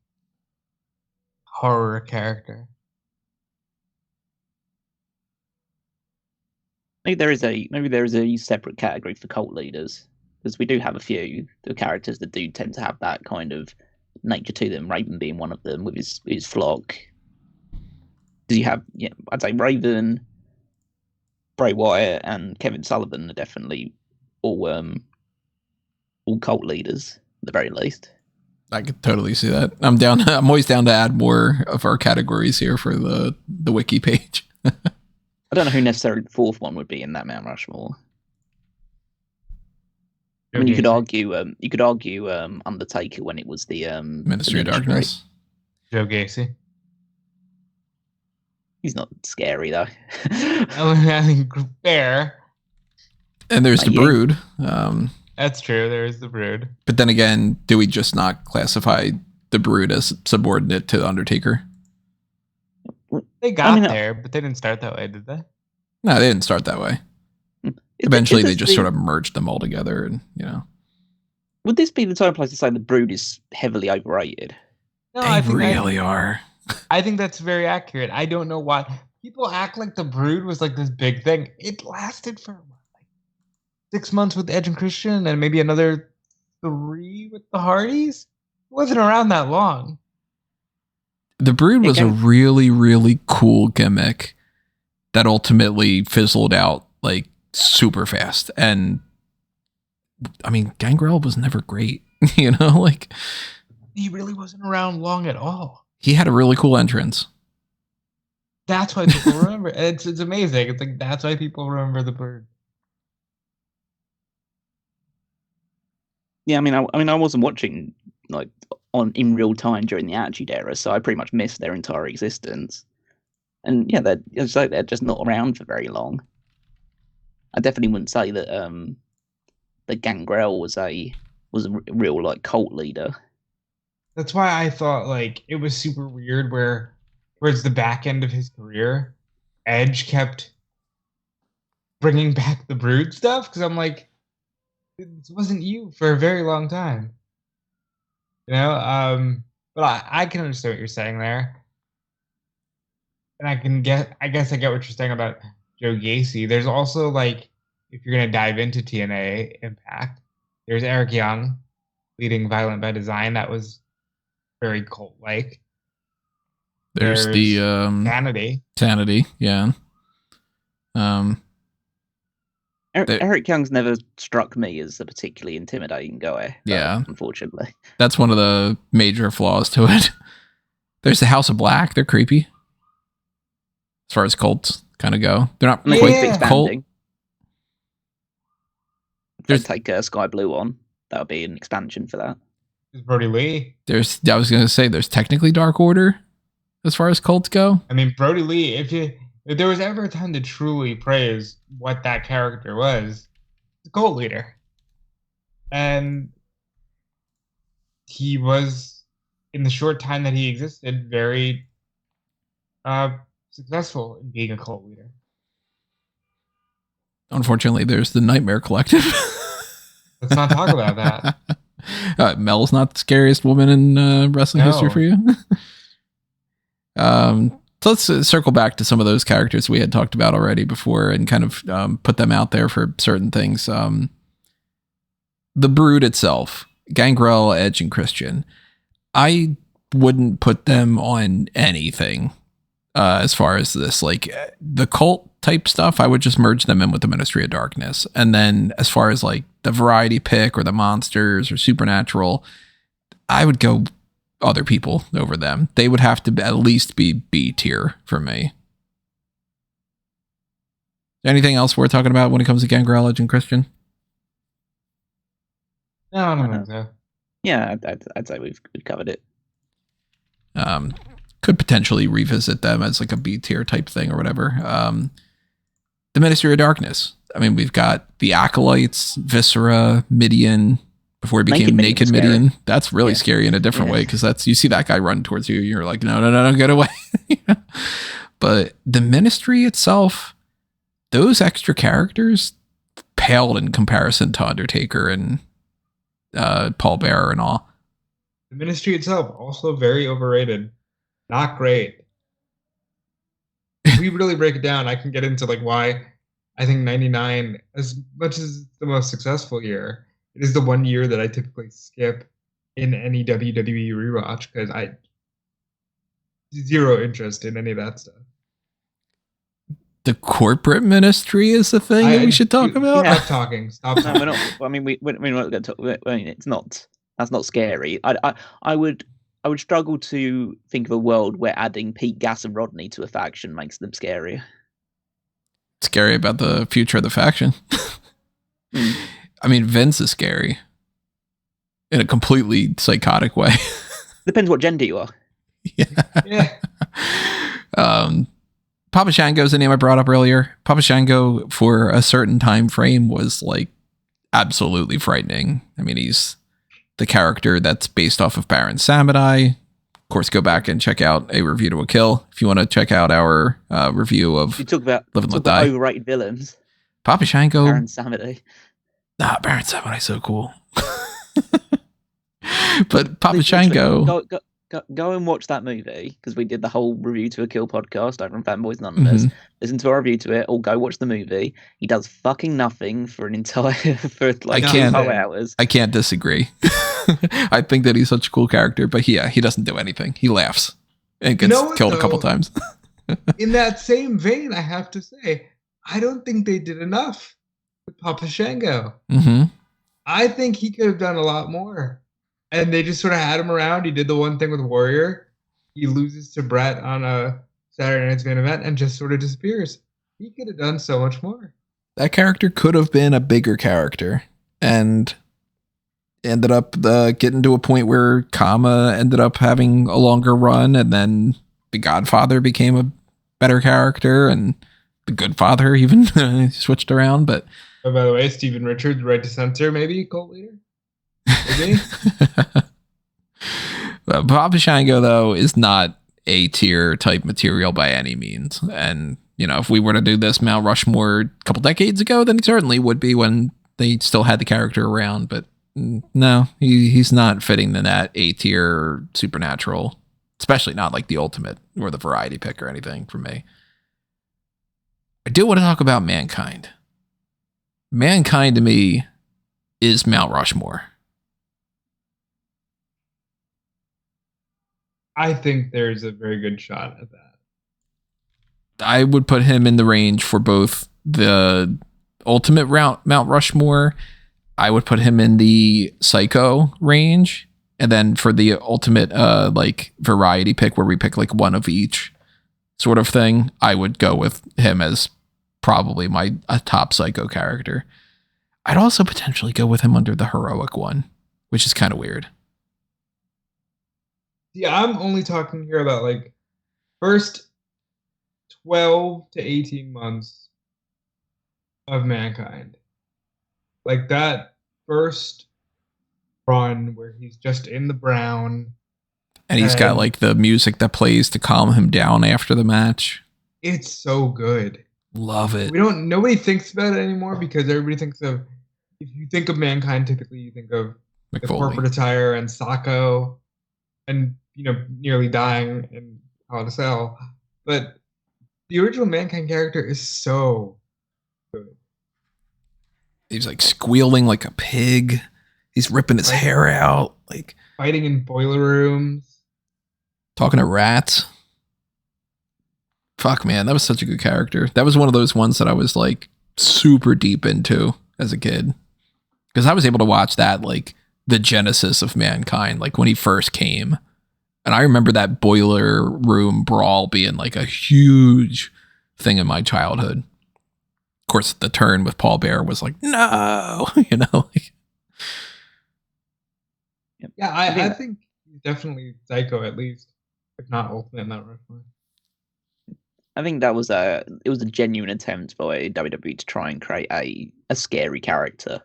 S2: horror character.
S3: Maybe there is a separate category for cult leaders, because we do have a few the characters that do tend to have that kind of nature to them. Raven being one of them with his flock. Because you have, I'd say Raven, Bray Wyatt, and Kevin Sullivan are definitely all cult leaders at the very least.
S1: I could totally see that. I'm always down to add more of our categories here for the wiki page.
S3: I don't know who necessarily the fourth one would be in that Mount Rushmore. I mean, you could argue Undertaker when it was the
S1: Ministry of Darkness.
S2: Joe Gacy.
S3: He's not scary though.
S2: I mean, fair.
S1: And there's the Brood.
S2: That's true. There is the Brood.
S1: But then again, do we just not classify the Brood as subordinate to the Undertaker?
S2: They got there, but they didn't start that way, did they?
S1: No, they didn't start that way. Eventually, they just sort of merged them all together, and
S3: Would this be the time and place to say the Brood is heavily overrated?
S2: No,
S1: they really are.
S2: I think that's very accurate. I don't know why people act like the Brood was like this big thing. It lasted for like 6 months with Edge and Christian, and maybe another 3 with the Hardys. It wasn't around that long.
S1: The Brood was a really, really cool gimmick that ultimately fizzled out like super fast. And I mean, Gangrel was never great, like
S2: he really wasn't around long at all.
S1: He had a really cool entrance.
S2: That's why people remember. It's amazing. It's like that's why people remember the Brood.
S3: Yeah, I mean, I wasn't watching like in real time during the Attitude Era, so I pretty much missed their entire existence. And yeah, they're just not around for very long. I definitely wouldn't say that that Gangrel was a real like cult leader.
S2: That's why I thought like it was super weird where towards the back end of his career, Edge kept bringing back the Brood stuff, because I'm like, this wasn't you for a very long time. But I can understand what you're saying there. And I guess I get what you're saying about Joe Gacy. There's also like, if you're gonna dive into TNA Impact, there's Eric Young leading Violent by Design. That was very cult-like.
S1: There's the Sanity, yeah.
S3: Eric Young's never struck me as a particularly intimidating guy.
S1: Yeah,
S3: unfortunately,
S1: that's one of the major flaws to it. There's the House of Black. They're creepy as far as cults kind of go. They're not quite cult.
S3: There's take Sky Blue on. That would be an expansion for that.
S2: There's Brody Lee.
S1: I was going to say there's technically Dark Order as far as cults go.
S2: I mean, Brody Lee. If there was ever a time to truly praise what that character was, the cult leader, and he was, in the short time that he existed, very successful in being a cult leader.
S1: Unfortunately, there's the Nightmare Collective.
S2: Let's not talk about that.
S1: Mel's not the scariest woman in wrestling history for you. So let's circle back to some of those characters we had talked about already before and kind of put them out there for certain things. The Brood itself, Gangrel, Edge, and Christian. I wouldn't put them on anything as far as this. Like the cult type stuff, I would just merge them in with the Ministry of Darkness. And then as far as like the variety pick or the monsters or supernatural, I would go other people over them. They would have to at least be B tier for me. Anything else we're talking about when it comes to Gangrel, Edge, and Christian?
S2: No, I don't think so.
S3: Yeah, I'd say we've covered it.
S1: Could potentially revisit them as like a B tier type thing or whatever. The Ministry of Darkness. I mean, we've got the Acolytes, Viscera, Midian, before he became Naked Midian. That's really scary in a different way, because you see that guy run towards you, you're like, no, get away. But the Ministry itself, those extra characters paled in comparison to Undertaker and Paul Bearer and all.
S2: The Ministry itself, also very overrated. Not great. If we really break it down, I can get into like why I think 99, as much as it's the most successful year, it is the one year that I typically skip in any WWE rewatch because I zero interest in any of that stuff.
S3: The corporate ministry is the thing that we should talk about.
S2: Stop talking. Stop talking.
S3: No, we're not. I mean, we're not going to talk. I mean, it's not. That's not scary. I would struggle to think of a world where adding Pete, Gas, and Rodney to a faction makes them scarier.
S1: Scary about the future of the faction. I mean, Vince is scary in a completely psychotic way.
S3: Depends what gender you are.
S2: Yeah.
S1: Papa Shango's the name I brought up earlier. Papa Shango, for a certain time frame, was like absolutely frightening. I mean, he's the character that's based off of Baron Samedi. Of course, go back and check out A Review to a Kill if you want to check out our review of
S3: You talk about
S1: Live and Let Die.
S3: Overrated villains.
S1: Papa Shango.
S3: Baron Samedi.
S1: Baron Samedi's so cool. But Papa Shango.
S3: Go and watch that movie, because we did the whole Review to a Kill podcast over on Fanboys Anonymous. Listen to our review to it, or go watch the movie. He does fucking nothing for an entire for like 2 hours.
S1: I can't disagree. I think that he's such a cool character, but he doesn't do anything. He laughs and gets killed a couple times.
S2: In that same vein, I have to say, I don't think they did enough with Papa Shango. I think he could have done a lot more. And they just sort of had him around. He did the one thing with Warrior. He loses to Brett on a Saturday Night's Main Event and just sort of disappears. He could have done so much more.
S1: That character could have been a bigger character and ended up getting to a point where Kama ended up having a longer run, and then the Godfather became a better character, and the Good Father even switched around. But
S2: oh, by the way, Stephen Richards, right to censor, maybe cult leader.
S1: Papa Shango, though, is not A tier type material by any means. And, if we were to do this Mount Rushmore a couple decades ago, then it certainly would be when they still had the character around. But No, he's not fitting in that A tier supernatural, especially not like the ultimate or the variety pick or anything for me. I do want to talk about Mankind. Mankind to me is Mount Rushmore.
S2: I think there's a very good shot at that.
S1: I would put him in the range for both the ultimate Mount Rushmore. I would put him in the Psycho range. And then for the ultimate like variety pick where we pick like one of each sort of thing, I would go with him as probably a top Psycho character. I'd also potentially go with him under the heroic one, which is kind of weird.
S2: Yeah, I'm only talking here about like first 12 to 18 months of Mankind. Like that first run where he's just in the brown.
S1: And he's got like the music that plays to calm him down after the match.
S2: It's so good.
S1: Love it.
S2: Nobody thinks about it anymore because everybody thinks of, if you think of Mankind, typically you think of the corporate attire and Sacco and, nearly dying in Hell in a Cell. But the original Mankind character is so good.
S1: He's like squealing like a pig. He's ripping his hair out, like
S2: fighting in boiler rooms,
S1: talking to rats. Fuck, man, that was such a good character. That was one of those ones that I was like super deep into as a kid, because I was able to watch that, like the genesis of Mankind, like when he first came. And I remember that boiler room brawl being like a huge thing in my childhood. Of course, the turn with Paul Bearer was like, no, like.
S2: Yeah, I think he's definitely Psycho, at least, if not ultimate Mount Rushmore.
S3: I think it was a genuine attempt by WWE to try and create a scary character.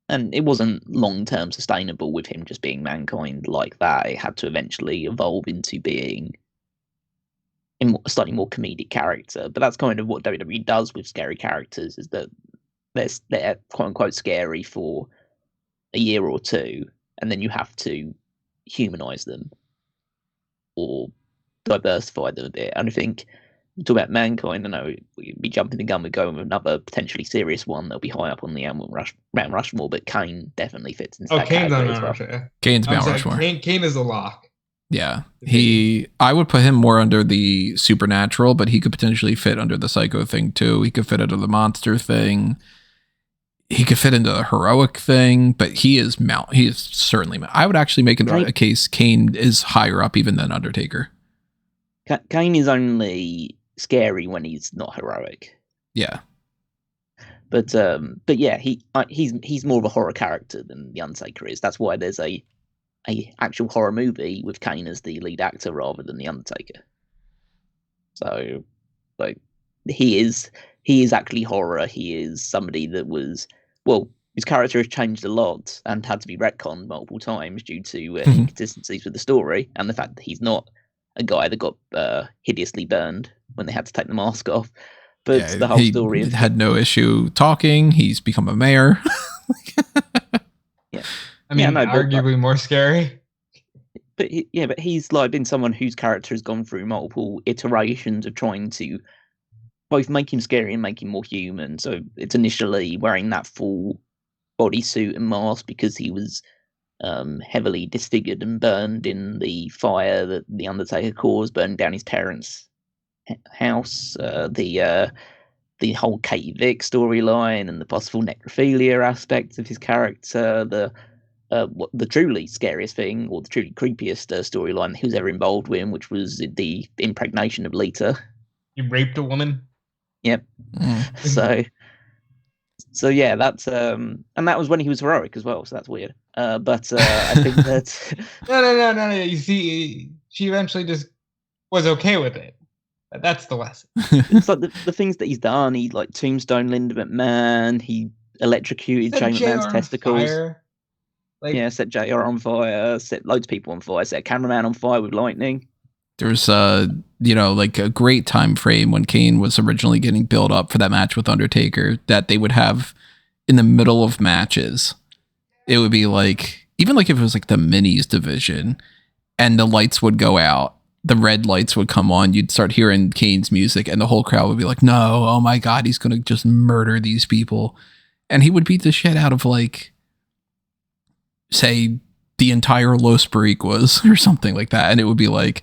S3: And it wasn't long-term sustainable with him just being Mankind like that. It had to eventually evolve into being a slightly more comedic character. But that's kind of what WWE does with scary characters, is that they're quote-unquote scary for a year or two, and then you have to humanize them or diversify them a bit. And I think, talk about Mankind, I know we'd be jumping the gun, we'd go with another potentially serious one that'll be high up on the Mount Rushmore, but Kane definitely fits into that
S2: Kane's
S3: category
S2: on
S3: as well.
S2: Rushmore.
S1: Kane's Mount Rushmore.
S2: Kane is a lock.
S1: Yeah. I would put him more under the supernatural, but he could potentially fit under the Psycho thing too. He could fit under the monster thing. He could fit into the heroic thing, but he is certainly I would actually make a case Kane is higher up even than Undertaker.
S3: Kane is only scary when he's not heroic.
S1: Yeah.
S3: But yeah, he's more of a horror character than the Undertaker is. That's why there's a actual horror movie with Kane as the lead actor rather than the Undertaker. So, like, he is actually horror. He is somebody that was, well, his character has changed a lot and had to be retconned multiple times due to inconsistencies with the story and the fact that he's not a guy that got hideously burned when they had to take the mask off. But yeah, the whole story
S1: had no issue talking. He's become a mayor.
S3: Yeah,
S2: I mean, arguably more scary.
S3: But he's like been someone whose character has gone through multiple iterations of trying to both make him scary and make him more human. So it's initially wearing that full bodysuit and mask because he was heavily disfigured and burned in the fire that the Undertaker caused, burning down his parents' house. The whole Katie Vick storyline and the possible necrophilia aspects of his character. The truly scariest thing, or the truly creepiest storyline he was ever involved with, which was the impregnation of Lita.
S2: You raped a woman?
S3: Yep. So yeah, that's and that was when he was heroic as well, so that's weird. But I think that
S2: no. You see, she eventually just was okay with it. That's the lesson.
S3: It's like the things that he's done. He like tombstone Linda McMahon. He electrocuted Shane McMahon's testicles. Set JR on fire. Set loads of people on fire. Set a cameraman on fire with lightning.
S1: There's like a great time frame when Kane was originally getting built up for that match with Undertaker that they would have in the middle of matches. it would be like, even like if it was like the minis division and the lights would go out, the red lights would come on, you'd start hearing Kane's music and the whole crowd would be like, no, oh my God, he's going to just murder these people. And he would beat the shit out of like, say, the entire Los Boricuas or something like that. And it would be like,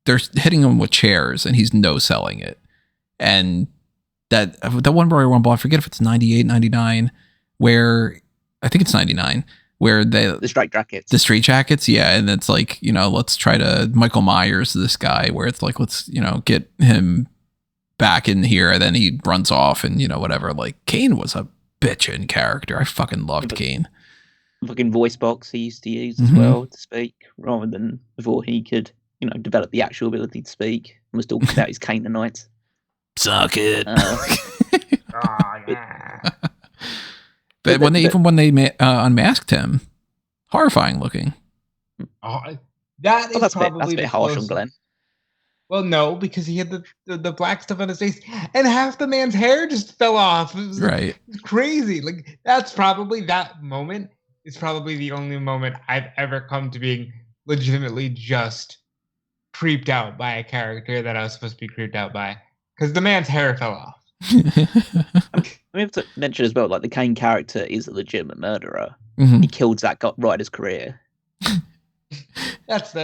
S1: they're hitting him with chairs and he's no-selling it. And that one Royal Rumble, I forget if it's 98, 99, where, I think it's 99, where the straight jackets. Yeah. And it's like, let's try to Michael Myers this guy, where it's like, let's, get him back in here. And then he runs off and, whatever. Like, Kane was a bitchin' character. I fucking loved Kane.
S3: Fucking voice box he used to use as well to speak, rather than before he could, develop the actual ability to speak. And was talking about his Canaanites. Suck it.
S1: But when they unmasked him, horrifying looking.
S2: That's
S3: a bit harsh on Glenn.
S2: Well, no, because he had the black stuff on his face, and half the man's hair just fell off. It was crazy. Like, that moment is probably the only moment I've ever come to being legitimately just creeped out by a character that I was supposed to be creeped out by, because the man's hair fell off.
S3: We have to mention as well, like, the Kane character is a legitimate murderer. He killed Zack Ryder's career.
S2: That's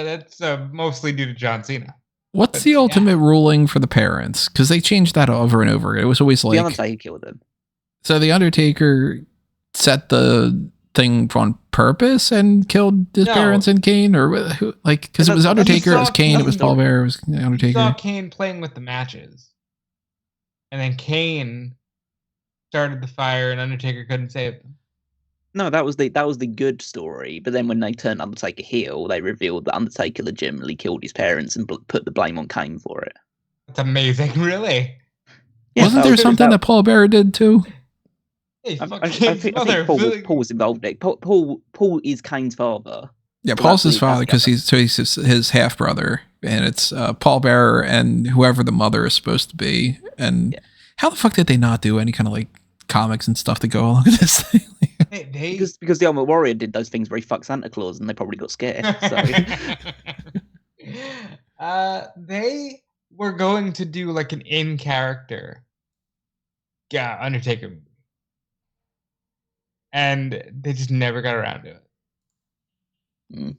S2: mostly due to John Cena.
S1: What's the ultimate ruling for the parents? Because they changed that over and over. It was always like,
S3: the Undertaker killed him.
S1: So the Undertaker set the thing on purpose and killed his parents and Kane, or who? Like, because it was Undertaker, it was Kane, it was Paul Bearer, it was Undertaker.
S2: You saw Kane playing with the matches, and then Kane started the fire, and Undertaker couldn't save them.
S3: No, that was the good story. But then when they turned Undertaker heel, they revealed that Undertaker legitimately killed his parents and put the blame on Kane for it.
S2: That's amazing, really.
S1: Yeah, wasn't there something that Paul Bearer did too?
S2: Hey,
S3: I think Paul was involved. Paul is Kane's father.
S1: Yeah, Paul's his father because he's his half brother, and it's Paul Bearer and whoever the mother is supposed to be. And how the fuck did they not do any kind of like comics and stuff to go along with this thing?
S3: Because the Ultimate Warrior did those things where he fucked Santa Claus, and they probably got scared. So.
S2: They were going to do like an in-character Undertaker movie, and they just never got around to it.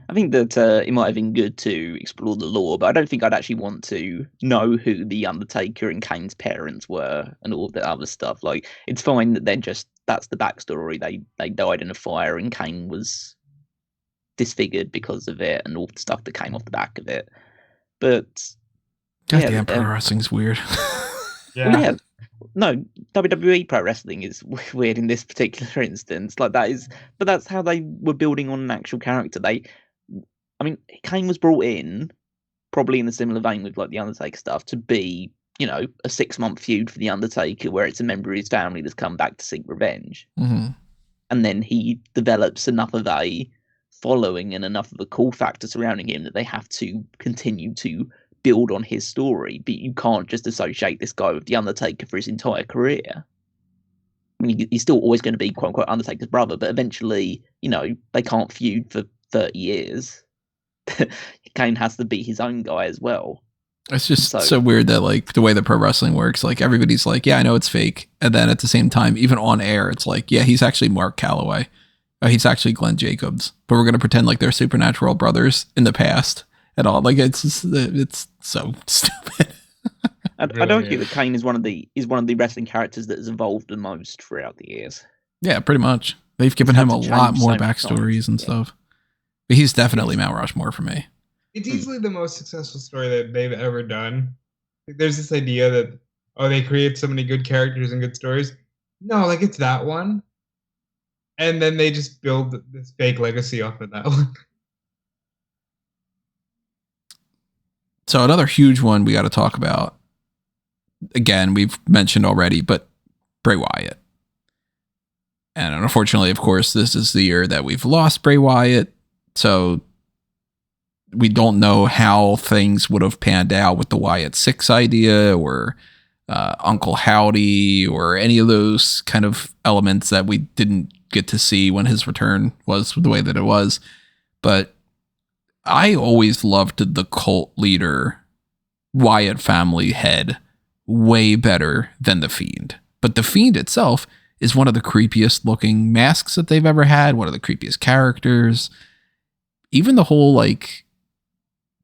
S3: I think that it might have been good to explore the lore, but I don't think I'd actually want to know who the Undertaker and Kane's parents were and all the other stuff. Like, it's fine that that's the backstory. They died in a fire and Kane was disfigured because of it and all the stuff that came off the back of it. But
S1: goddamn, pro wrestling's weird.
S3: No, WWE Pro Wrestling is weird in this particular instance. Like, but that's how they were building on an actual character. Kane was brought in, probably in a similar vein with like the Undertaker stuff, to be, a 6-month feud for the Undertaker, where it's a member of his family that's come back to seek revenge.
S1: Mm-hmm.
S3: And then he develops enough of a following and enough of a cool factor surrounding him that they have to continue to build on his story, but you can't just associate this guy with the Undertaker for his entire career. I mean, he's still always going to be quote unquote Undertaker's brother, but eventually, they can't feud for 30 years. Kane has to be his own guy as well.
S1: It's just so weird that like the way that pro wrestling works, like everybody's like, yeah, I know it's fake, and then at the same time, even on air, it's like, yeah, he's actually Mark Calloway, he's actually Glenn Jacobs, but we're going to pretend like they're supernatural brothers in the past. At all, like it's so stupid.
S3: I don't think that Kane is one of the wrestling characters that has evolved the most throughout the years.
S1: Yeah, pretty much. They've given him a lot more backstories and stuff. But he's definitely Mount Rushmore for me.
S2: It's easily the most successful story that they've ever done. There's this idea that they create so many good characters and good stories. No, like it's that one, and then they just build this fake legacy off of that one.
S1: So another huge one we got to talk about, again, we've mentioned already, but Bray Wyatt. And unfortunately, of course, this is the year that we've lost Bray Wyatt. So we don't know how things would have panned out with the Wyatt 6 idea or Uncle Howdy or any of those kind of elements that we didn't get to see when his return was the way that it was. But I always loved the cult leader Wyatt family head way better than the Fiend. But the Fiend itself is one of the creepiest looking masks that they've ever had, one of the creepiest characters. Even the whole like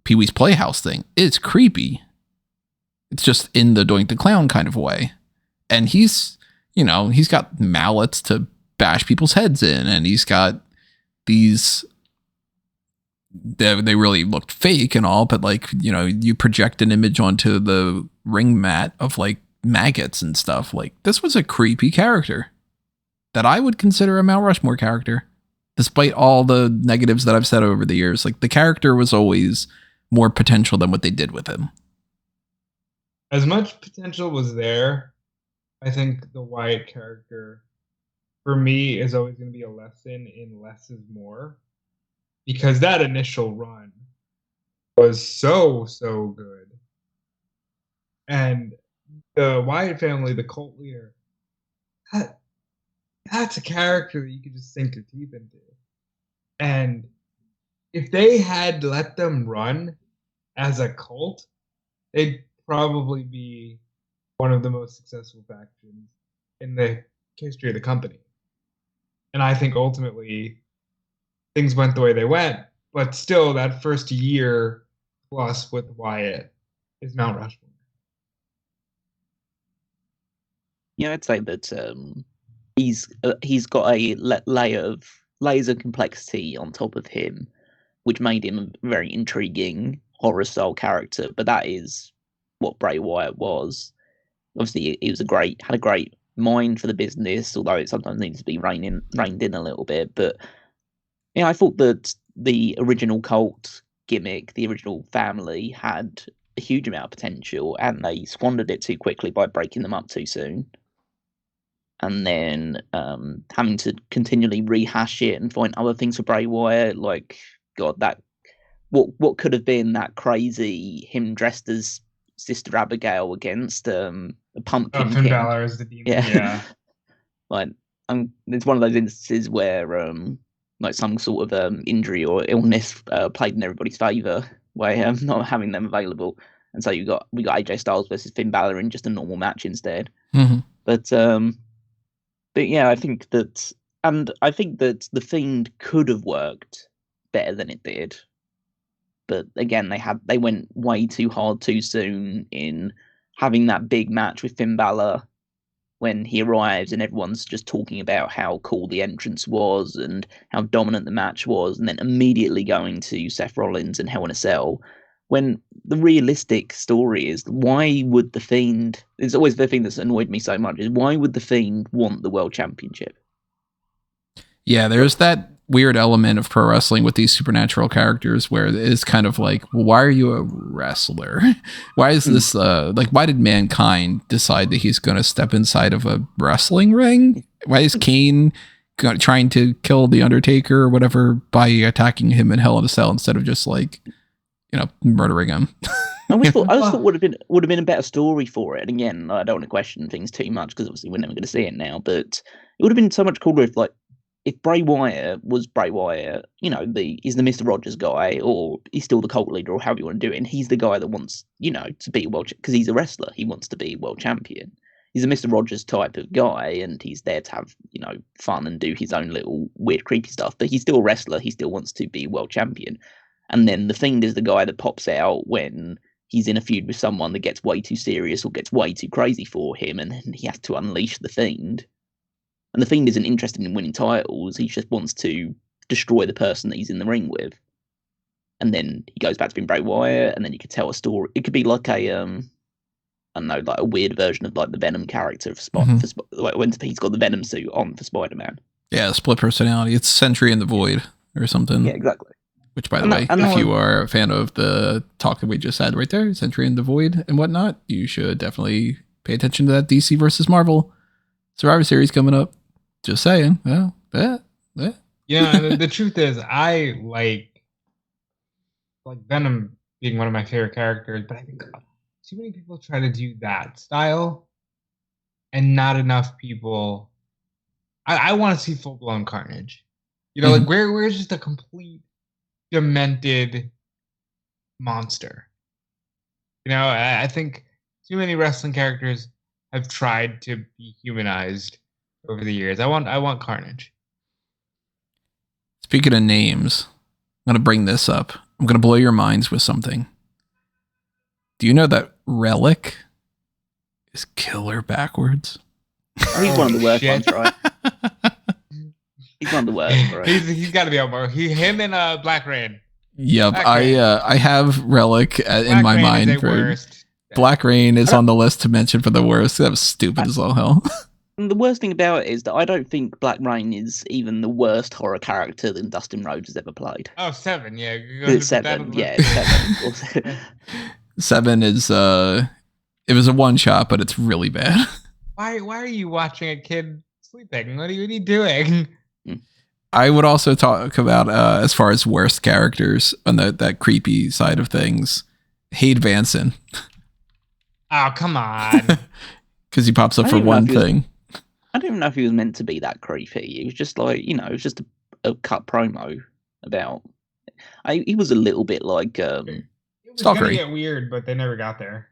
S1: Pee-wee's Playhouse thing is creepy. It's just in the Doink the Clown kind of way. And he's got mallets to bash people's heads in, and he's got these, they really looked fake and all, but like, you project an image onto the ring mat of like maggots and stuff. Like, this was a creepy character that I would consider a Mount Rushmore character, despite all the negatives that I've said over the years. Like, the character was always more potential than what they did with him.
S2: As much potential was there, I think the Wyatt character, for me, is always going to be a lesson in less is more. Because that initial run was so good. And the Wyatt family, the cult leader, that's a character that you could just sink your teeth into. And if they had let them run as a cult, they'd probably be one of the most successful factions in the history of the company. And I think ultimately things went the way they went, but still that first year plus with Wyatt is Mount Rushmore.
S3: Yeah, I'd say that he's got a layers of complexity on top of him, which made him a very intriguing horror style character. But that is what Bray Wyatt was. Obviously, he was had a great mind for the business, although it sometimes needs to be reined in a little bit. But yeah, I thought that the original cult gimmick, the original family, had a huge amount of potential, and they squandered it too quickly by breaking them up too soon. And then having to continually rehash it and find other things for Bray Wyatt, like, God, that what could have been that crazy him dressed as Sister Abigail against a Pumpkin
S2: Finn
S3: King.
S2: Balor is the demon.
S3: Yeah. Like, it's one of those instances where like some sort of injury or illness played in everybody's favour by not having them available, and so we got AJ Styles versus Finn Balor in just a normal match instead.
S1: Mm-hmm.
S3: But yeah, I think that the Fiend could have worked better than it did. But again, they went way too hard too soon in having that big match with Finn Balor when he arrives and everyone's just talking about how cool the entrance was and how dominant the match was, and then immediately going to Seth Rollins and Hell in a Cell, when the realistic story is, why would the Fiend... It's always the thing that's annoyed me so much, is why would the Fiend want the World Championship?
S1: Yeah, there's that weird element of pro wrestling with these supernatural characters where it's kind of like, well, why are you a wrestler? Why is this why did Mankind decide that he's going to step inside of a wrestling ring? Why is Kane trying to kill the Undertaker or whatever by attacking him in Hell in a Cell instead of just like, murdering him?
S3: I just thought would have been a better story for it. And again, I don't want to question things too much because obviously we're never going to see it now, but it would have been so much cooler if Bray Wyatt was Bray Wyatt, he's the Mr. Rogers guy, or he's still the cult leader, or however you want to do it, and he's the guy that wants, to be because he's a wrestler, he wants to be world champion. He's a Mr. Rogers type of guy, and he's there to have, fun and do his own little weird, creepy stuff, but he's still a wrestler, he still wants to be world champion. And then the Fiend is the guy that pops out when he's in a feud with someone that gets way too serious or gets way too crazy for him, and then he has to unleash the Fiend. And the Fiend isn't interested in winning titles. He just wants to destroy the person that he's in the ring with. And then he goes back to being Bray Wyatt, and then you could tell a story. It could be like a, I don't know, like a weird version of like the Venom character when he's got the Venom suit on for Spider-Man.
S1: Yeah, split personality. It's Sentry in the Void or something.
S3: Yeah, exactly.
S1: Which, by the way, if you are a fan of the talk that we just had right there, Sentry in the Void and whatnot, you should definitely pay attention to that DC versus Marvel Survivor Series coming up. Just saying. Well,
S2: The truth is, I like Venom being one of my favorite characters, but I think too many people try to do that style, and not enough people. I want to see full blown carnage. Like where's just a complete demented monster. I think too many wrestling characters have tried to be humanized over the years. I want carnage.
S1: Speaking of names, I'm going to bring this up. I'm going to blow your minds with something. Do you know that Relic is killer backwards?
S3: Oh, he's one of the worst ones, right? He's one of the worst, right?
S2: He's got to be on more. Him and Black Rain.
S1: Yep, I have Relic in my mind for worst. Black Rain is on the list to mention for the worst. That was stupid as all hell.
S3: The worst thing about it is that I don't think Black Rain is even the worst horror character that Dustin Rhodes has ever played.
S2: Oh, 7, yeah.
S3: It's 7, yeah, it's 7.
S1: 7 is it was a one shot, but it's really bad.
S2: Why are you watching a kid sleeping? What are you doing?
S1: I would also talk about as far as worst characters on that creepy side of things. Hade Vanson.
S2: Oh, come on.
S1: Because he pops up for one thing.
S3: I don't even know if he was meant to be that creepy. It was just like, it was just a cut promo about. He was a little bit like.
S2: It was going to get weird, but they never got there.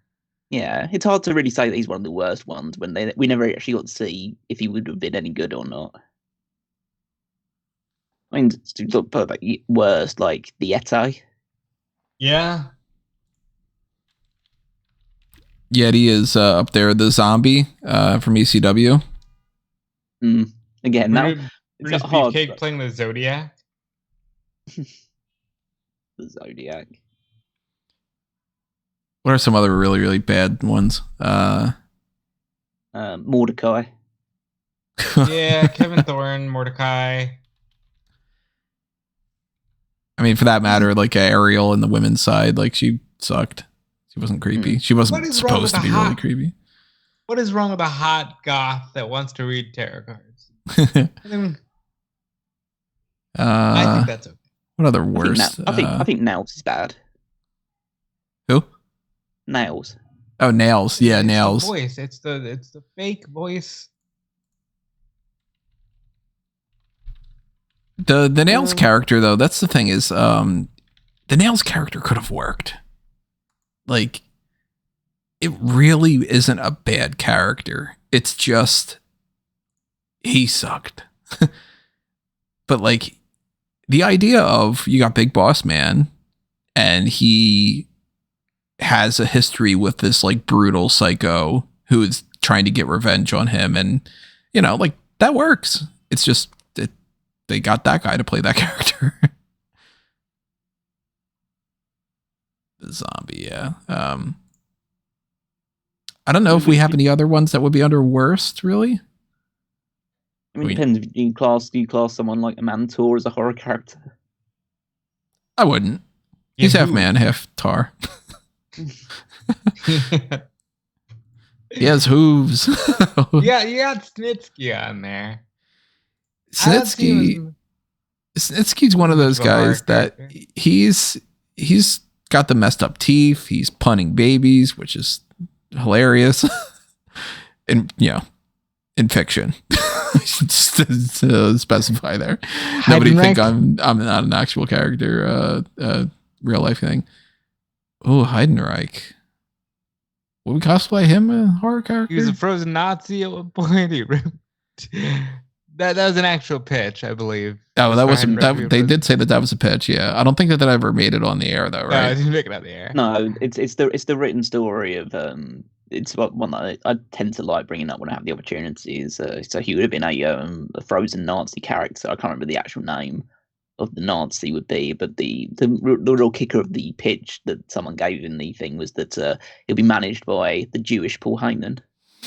S3: Yeah, it's hard to really say that he's one of the worst ones when we never actually got to see if he would have been any good or not. I mean, to look like worst, like the Yeti.
S2: Yeah.
S1: Yeti is up there. The zombie from ECW.
S3: Again, now
S2: it's hard. Beefcake playing the Zodiac.
S3: The Zodiac.
S1: What are some other really, really bad ones?
S3: Mordecai.
S2: Yeah, Kevin Thorne, Mordecai.
S1: I mean, for that matter, like Ariel in the women's side, like she sucked. She wasn't creepy. She wasn't supposed to be really creepy.
S2: What is wrong with a hot goth that wants to read tarot cards? I think that's okay.
S1: What other worst?
S3: I think Nailz is bad.
S1: Who?
S3: Nailz.
S1: Oh, Nailz. Yeah, Nailz.
S2: The voice. It's the fake voice.
S1: The Nailz character, though, that's the thing is, the Nailz character could have worked. Like, it really isn't a bad character. It's just he sucked. But like, the idea of you got Big Boss Man, and he has a history with this like brutal psycho who is trying to get revenge on him, and like that works. It's just they got that guy to play that character. The zombie, yeah. I don't know if we have any other ones that would be under worst, really.
S3: I mean, it depends. Do you class someone like a Mantor as a horror character?
S1: I wouldn't. He's half man, half tar. He has hooves.
S2: Yeah, you got Snitsky on there.
S1: Snitsky's one of those guys that he's got the messed up teeth. He's punning babies, which is hilarious. And in fiction. Just to specify there. Nobody think I'm not an actual character, real life thing. Oh, Heidenreich. Would we cosplay him a horror character?
S2: He was a frozen Nazi at one point. That was an actual pitch, I believe.
S1: Oh, that wasn't. They did say that was a pitch. Yeah, I don't think that ever made it on the air, though, right?
S2: No, I didn't make it on the air.
S3: No, it's the written story of It's one that I tend to like bringing up when I have the opportunity. So he would have been a frozen Nazi character. I can't remember the actual name of the Nazi would be, but the real kicker of the pitch that someone gave in the thing was that he'll be managed by the Jewish Paul Heyman.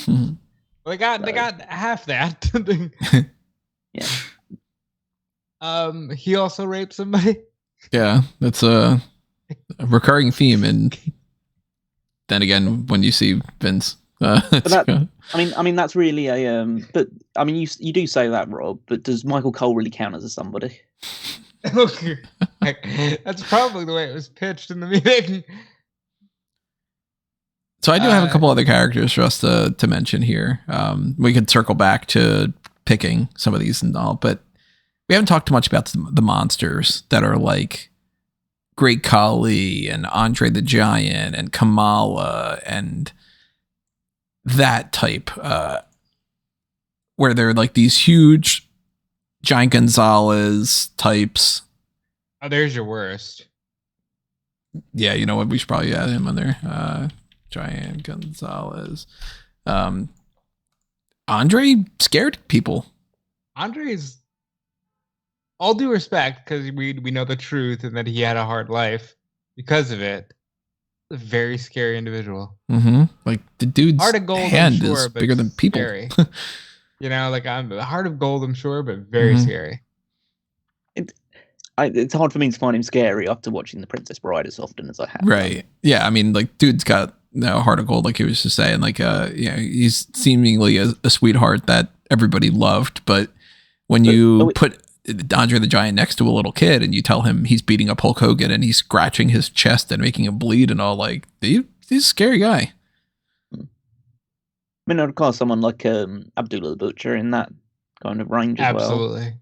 S2: Well, they got half that.
S3: Yeah.
S2: He also raped somebody.
S1: Yeah, that's a recurring theme, and then again, when you see Vince,
S3: I mean, that's really a. But I mean, you do say that, Rob. But does Michael Cole really count as a somebody?
S2: That's probably the way it was pitched in the meeting.
S1: So I do have a couple other characters for us to mention here. We could circle back to picking some of these and all, but we haven't talked too much about the monsters that are like Great Khali and Andre the Giant and Kamala and that type, where they're like these huge Giant Gonzalez types.
S2: Oh, there's your worst.
S1: Yeah, you know what? We should probably add him on there. Giant Gonzalez. Andre scared people.
S2: Andre's, all due respect, because we know the truth and that he had a hard life because of it. A very scary individual.
S1: Mm-hmm. Like the dude's
S2: Heart of gold,
S1: hand
S2: I'm sure,
S1: is bigger than people.
S2: Scary. You know, like I'm a heart of gold, I'm sure, but very scary.
S3: It's hard for me to find him scary after watching The Princess Bride as often as I have.
S1: Right. Yeah. I mean, like, dude's got a heart of gold, like he was just saying. Like, he's seemingly a sweetheart that everybody loved. But when you put Andre the Giant next to a little kid and you tell him he's beating up Hulk Hogan and he's scratching his chest and making him bleed and all, like, he's a scary guy.
S3: I mean, I'd call someone like Abdullah the Butcher in that kind of range as well.
S2: Absolutely.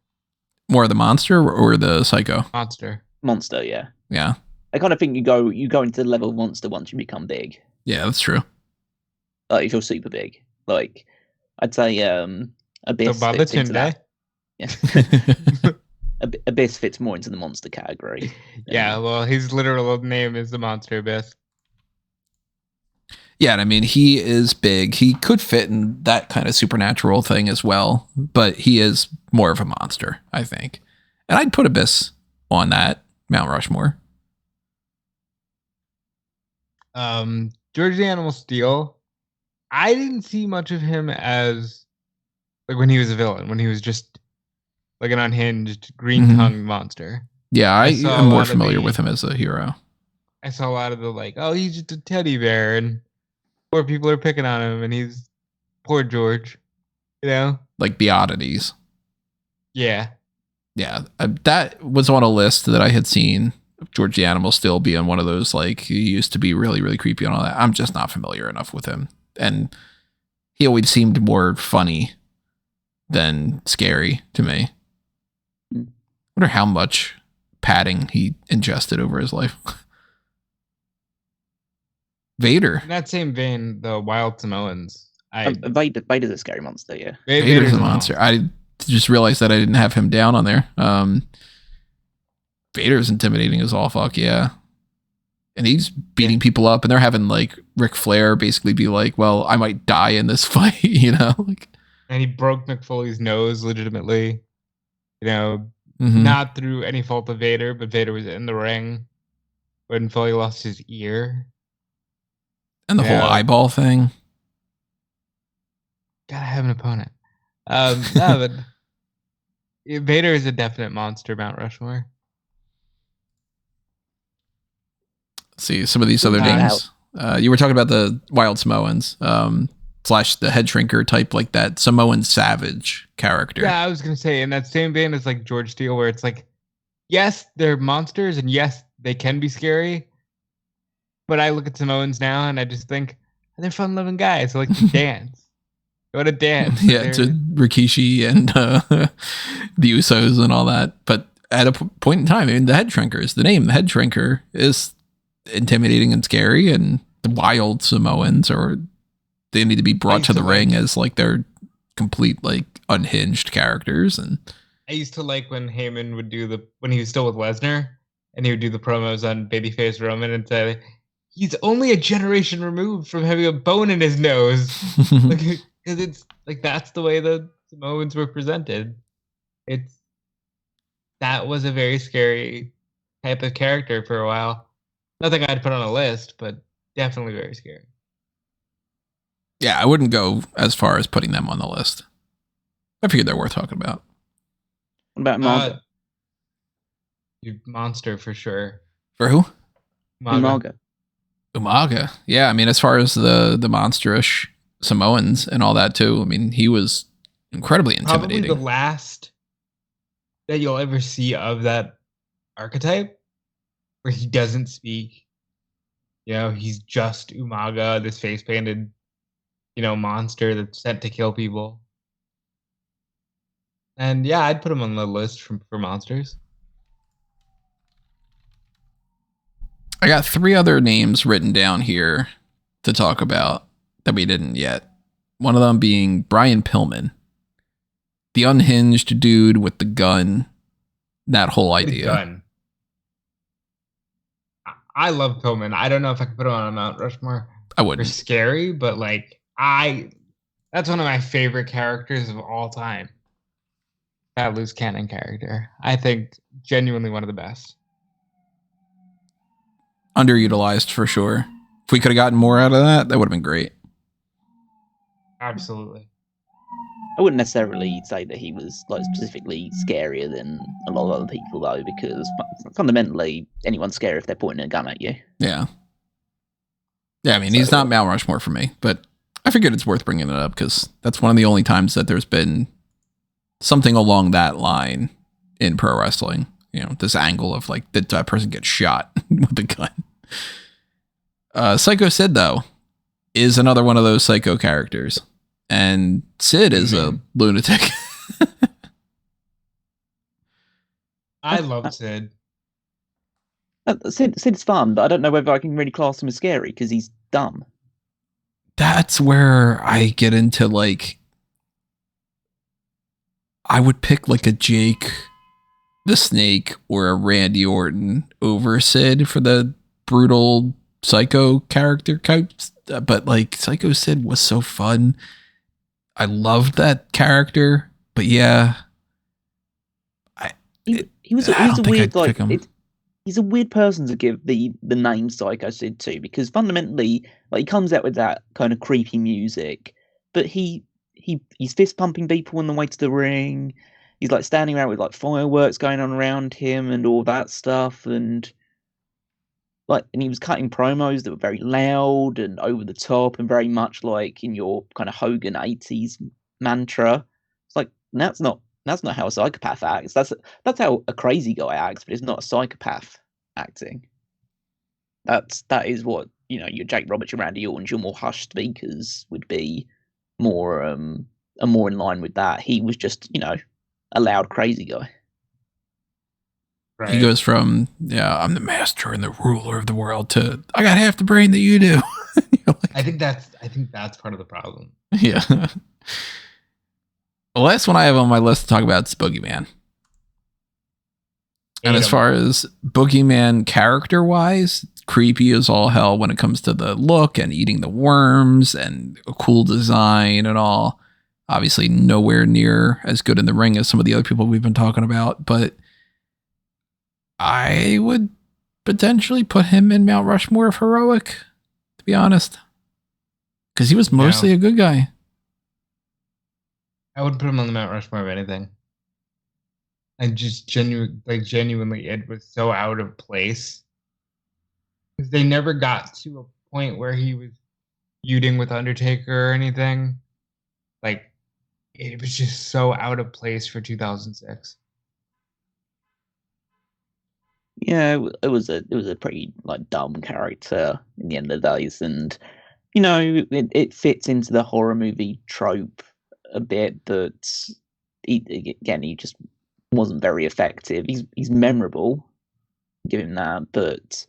S1: More the monster or the psycho?
S3: Monster, yeah.
S1: Yeah.
S3: I kind of think you go into the level of monster once you become big.
S1: Yeah, that's true.
S3: Like if you're super big. Like I'd say Abyss fits into that. Yeah. Abyss fits more into the monster category.
S2: Yeah, well, his literal name is the Monster Abyss.
S1: Yeah, and I mean, he is big. He could fit in that kind of supernatural thing as well, but he is more of a monster, I think. And I'd put Abyss on that Mount Rushmore.
S2: George the Animal Steel. I didn't see much of him as like when he was a villain, when he was just like an unhinged green-tongued monster.
S1: Yeah, I am more familiar with him as a hero.
S2: I saw a lot of the like, oh, he's just a teddy bear and poor people are picking on him and he's poor George, you know? Like
S1: Beatides.
S2: Yeah.
S1: Yeah, that was on a list that I had seen of George the Animal Steel being one of those, like, he used to be really, really creepy and all that. I'm just not familiar enough with him. And he always seemed more funny than scary to me. I wonder how much padding he ingested over his life. Vader.
S2: In that same vein, the Wild Samoans.
S3: Vader's a scary monster, yeah.
S1: Vader's a monster. I just realized that I didn't have him down on there. Vader's intimidating as all fuck, yeah. And he's beating people up, and they're having like Ric Flair basically be like, well, I might die in this fight, you know? Like,
S2: and he broke Mick Foley's nose legitimately, you know, not through any fault of Vader, but Vader was in the ring when Foley lost his ear.
S1: And the whole eyeball thing.
S2: Gotta have an opponent. No, but Vader is a definite monster, Mount Rushmore.
S1: Let's see some of these other names. You were talking about the Wild Samoans, / the head shrinker type, like that Samoan savage character.
S2: Yeah, I was gonna say in that same vein as like George Steele, where it's like, yes, they're monsters, and yes, they can be scary. But I look at Samoans now, and I just think they're fun-loving guys. They like to dance. They want to dance.
S1: Yeah, to Rikishi and the Usos and all that. But at a point in time, I mean, the head shrinkers, the name, the head shrinker, is intimidating and scary, and the Wild Samoans they need to be brought to the ring as like they're complete like unhinged characters. And
S2: I used to like when Heyman would when he was still with Lesnar, and he would do the promos on Babyface Roman and say he's only a generation removed from having a bone in his nose, because it's like that's the way the Samoans were presented. That was a very scary type of character for a while. Nothing I'd put on a list, but definitely very scary.
S1: Yeah, I wouldn't go as far as putting them on the list. I figured they're worth talking about.
S3: What about Umaga?
S2: Monster for sure.
S1: For who?
S3: Umaga.
S1: Yeah, I mean, as far as the monsterish Samoans and all that too, I mean, he was incredibly intimidating.
S2: Probably the last that you'll ever see of that archetype, where he doesn't speak, He's just Umaga, this face painted, monster that's sent to kill people. And yeah, I'd put him on the list for monsters.
S1: I got 3 other names written down here to talk about that we didn't yet. One of them being Brian Pillman, the unhinged dude with the gun. That whole idea.
S2: The gun. I love Pillman. I don't know if I could put him on a Mount Rushmore.
S1: I wouldn't.
S2: For scary, but that's one of my favorite characters of all time. That loose cannon character. I think genuinely one of the best.
S1: Underutilized for sure. If we could have gotten more out of that, that would have been great.
S2: Absolutely.
S3: I wouldn't necessarily say that he was specifically scarier than a lot of other people, though, because fundamentally, anyone's scary if they're pointing a gun at you.
S1: Yeah. Yeah, I mean, he's not Mount Rushmore for me, but I figured it's worth bringing it up because that's one of the only times that there's been something along that line in pro wrestling. This angle of that person gets shot with a gun. Psycho Sid, though, is another one of those psycho characters. And Sid is a lunatic.
S2: I love Sid.
S3: Sid's fun, but I don't know whether I can really class him as scary because he's dumb.
S1: That's where I get into I would pick a Jake the Snake or a Randy Orton over Sid for the brutal psycho character types. But Psycho Sid was so fun. I loved that character, but yeah,
S3: he's a weird person to give the name Psycho Sid to, because fundamentally, he comes out with that kind of creepy music, but he's fist pumping people on the way to the ring. He's standing around with fireworks going on around him and all that stuff, and he was cutting promos that were very loud and over the top and very much in your kind of Hogan 80s mantra. It's that's not how a psychopath acts. That's how a crazy guy acts, but it's not a psychopath acting. That is what, your Jake Roberts, your Randy Orton, your more hushed speakers would be more in line with that. He was just, a loud crazy guy.
S1: Right. He goes from, I'm the master and the ruler of the world to I got half the brain that you do.
S2: I think that's part of the problem.
S1: Yeah. The last one I have on my list to talk about is Boogeyman. And as far as Boogeyman character-wise, creepy as all hell when it comes to the look and eating the worms and a cool design and all. Obviously nowhere near as good in the ring as some of the other people we've been talking about, but I would potentially put him in Mount Rushmore of heroic, to be honest. Because he was mostly a good guy.
S2: I would put him on the Mount Rushmore of anything. And just genuinely, it was so out of place. Because they never got to a point where he was feuding with Undertaker or anything. It was just so out of place for 2006.
S3: Yeah, it was a pretty dumb character in the end of the days, and it fits into the horror movie trope a bit, but he just wasn't very effective. He's memorable, give him that, but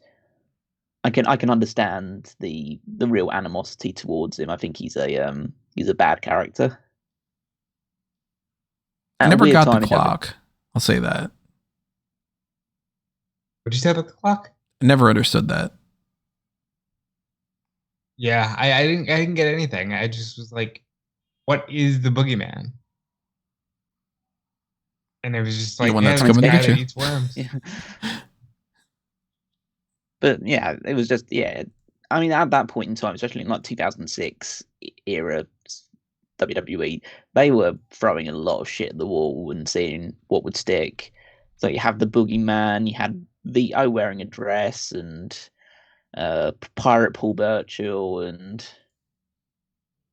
S3: I can understand the real animosity towards him. I think he's a bad character.
S1: I never got the clock. I'll say that.
S2: What'd you say about the clock?
S1: I never understood that.
S2: Yeah, I didn't get anything. I just was what is the Boogeyman? And it was just
S1: the one that's coming to get you.
S2: Eats worms.
S3: Yeah. But yeah, it was just I mean, at that point in time, especially in 2006 era WWE, they were throwing a lot of shit at the wall and seeing what would stick. So you have the Boogeyman, you had Vito wearing a dress, and Pirate Paul Burchill, and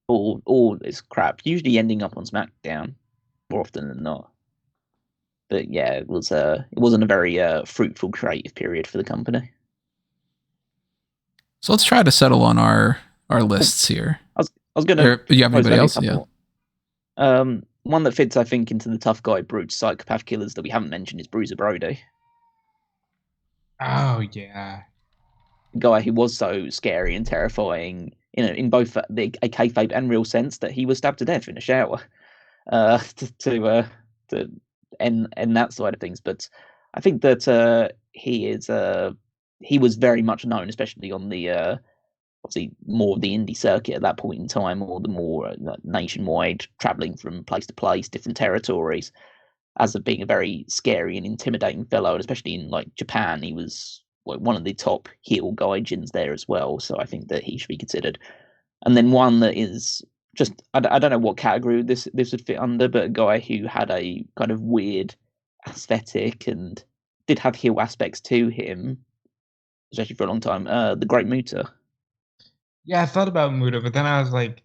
S3: all this crap, usually ending up on SmackDown more often than not. But yeah, it wasn't a very fruitful creative period for the company.
S1: So let's try to settle on our lists here.
S3: I was going to.
S1: You have anybody else? Yeah.
S3: One that fits, I think, into the tough guy, brute, psychopath killers that we haven't mentioned is Bruiser Brody.
S2: Oh yeah,
S3: Guy who was so scary and terrifying, in both a kayfabe and real sense, that he was stabbed to death in a shower. To end that side of things, but I think that he was very much known, especially on the obviously more of the indie circuit at that point in time, or the more nationwide, traveling from place to place, different territories, as of being a very scary and intimidating fellow. And especially in like Japan, he was one of the top heel gaijins there as well. So I think that he should be considered. And then one that is just, I don't know what category this would fit under, but a guy who had a kind of weird aesthetic and did have heel aspects to him, especially for a long time, the Great Muta.
S2: yeah. I thought about Muta, but then I was like,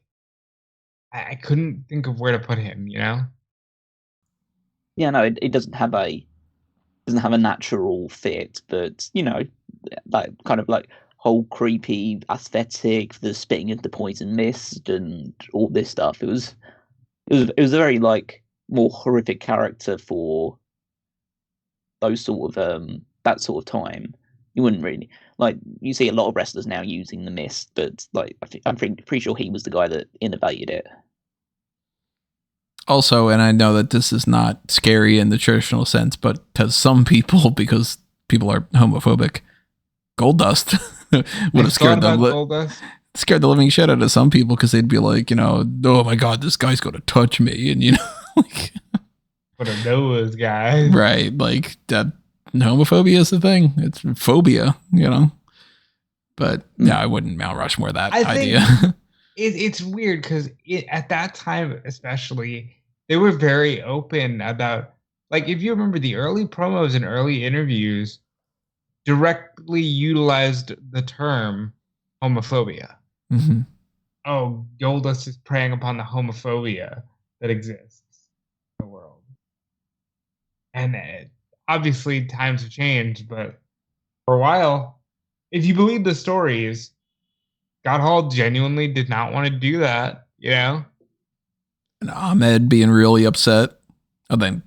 S2: I couldn't think of where to put him. You know?
S3: Yeah, no, it doesn't have a natural fit, but like kind of like whole creepy aesthetic, the spitting into poison mist and all this stuff. It was a very like more horrific character for those sort of that sort of time. You wouldn't really like, you see a lot of wrestlers now using the mist, but like I'm pretty sure he was the guy that innovated it.
S1: Also, and I know that this is not scary in the traditional sense, but to some people, because people are homophobic, Goldust would have scared the living shit out of some people, because they'd be like, oh my God, this guy's going to touch me. And, like,
S2: what a those guys.
S1: Right. Like that homophobia is the thing. It's phobia, but yeah, I wouldn't Mount Rushmore that idea.
S2: It's weird because at that time, especially, they were very open about, like, if you remember the early promos and early interviews directly utilized the term homophobia.
S1: Mm-hmm.
S2: Oh, Goldust is preying upon the homophobia that exists in the world. And obviously times have changed, but for a while, if you believe the stories, Scott Hall genuinely did not want to do that, And
S1: Ahmed being really upset. Oh, then,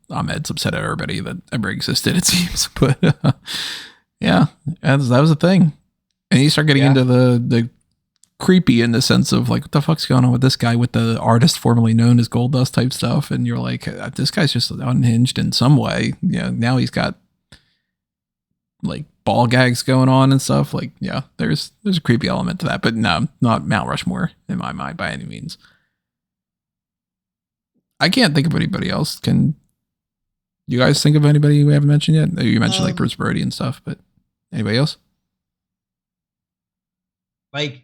S1: Ahmed's upset at everybody that ever existed, it seems. But yeah, that was a thing. And you start getting into the creepy in the sense of like, what the fuck's going on with this guy with the artist formerly known as Goldust type stuff? And you're like, this guy's just unhinged in some way. Yeah, now he's got like ball gags going on and stuff. Like, yeah, there's a creepy element to that, but no, not Mount Rushmore in my mind by any means. I can't think of anybody else. Can you guys think of anybody we haven't mentioned yet? You mentioned like Bruce Brody and stuff, but anybody else?
S2: Like,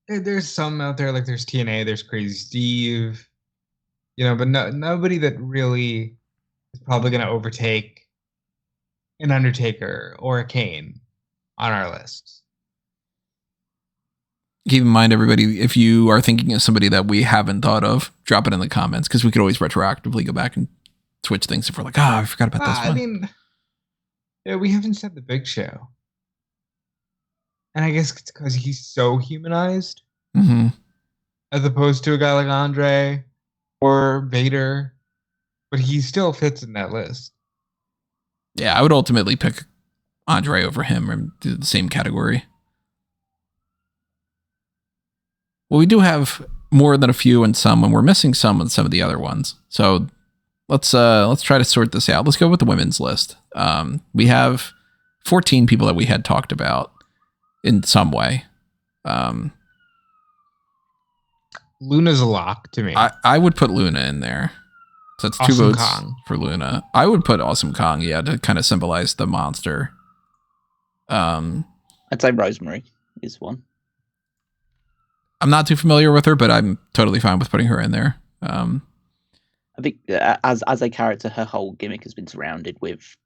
S2: there's some out there, like there's TNA, there's Crazy Steve, but nobody that really is probably going to overtake an Undertaker or a Kane on our lists.
S1: Keep in mind, everybody, if you are thinking of somebody that we haven't thought of, drop it in the comments, because we could always retroactively go back and switch things if we're like, I forgot about this one.
S2: I mean, we haven't said the Big Show. And I guess it's because he's so humanized, as opposed to a guy like Andre or Vader, but he still fits in that list.
S1: Yeah, I would ultimately pick Andre over him, or do the same category. Well, we do have more than a few and some, and we're missing some of the other ones. So let's try to sort this out. Let's go with the women's list. We have 14 people that we had talked about in some way.
S2: Luna's a lock to me.
S1: I would put Luna in there. So that's
S2: awesome
S1: 2 votes
S2: Kong
S1: for Luna. I would put Awesome Kong, to kind of symbolize the monster.
S3: I'd say Rosemary is one.
S1: I'm not too familiar with her, but I'm totally fine with putting her in there.
S3: I think as a character, her whole gimmick has been surrounded with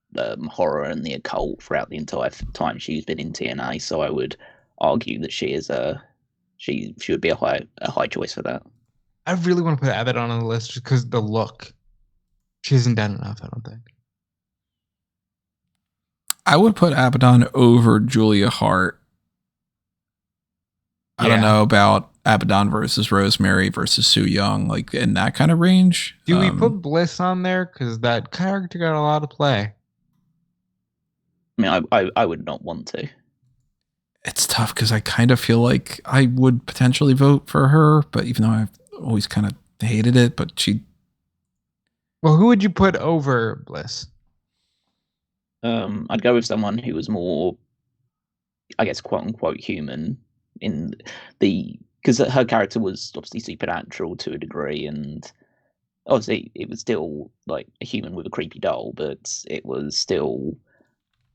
S3: horror and the occult throughout the entire time she's been in TNA. So I would argue that she would be a high choice for that.
S2: I really want to put Abaddon on the list just because the look. She hasn't done enough, I don't think.
S1: I would put Abaddon over Julia Hart I don't know about Abaddon versus Rosemary versus Su Yung, like in that kind of range.
S2: Do we put Bliss on there? Because that character got a lot of play.
S3: I mean, I would not want to.
S1: It's tough because I kind of feel like I would potentially vote for her, but even though I've always kind of hated it, but she.
S2: Well, who would you put over Bliss?
S3: I'd go with someone who was more, I guess, quote unquote human because her character was obviously supernatural to a degree, and obviously it was still like a human with a creepy doll, but it was still.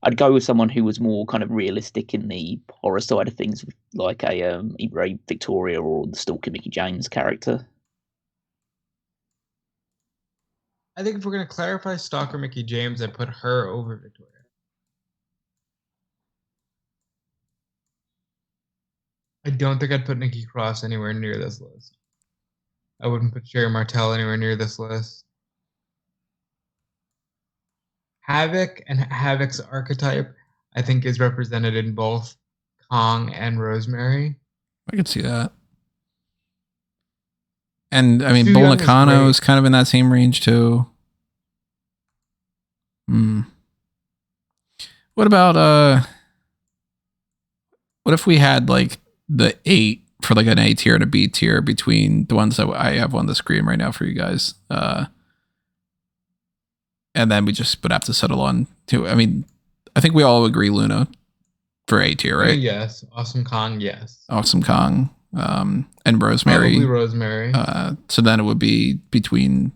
S3: I'd go with someone who was more kind of realistic in the horror side of things, like either a Victoria or the Stalker Mickey James character.
S2: I think if we're going to clarify Stalker Mickey James, I'd put her over Victoria. I don't think I'd put Nikki Cross anywhere near this list. I wouldn't put Sherry Martel anywhere near this list. Havoc and Havoc's archetype, I think, is represented in both Kong and Rosemary.
S1: I could see that. And I mean, Bull Nakano is kind of in that same range too. What about what if we had like the 8 for like an A tier and a B tier between the ones that I have on the screen right now for you guys? And then we just would have to settle on 2. I mean, I think we all agree Luna for A tier, right?
S2: Yes. Awesome Kong, yes.
S1: Awesome Kong. And Rosemary.
S2: Probably Rosemary.
S1: So then it would be between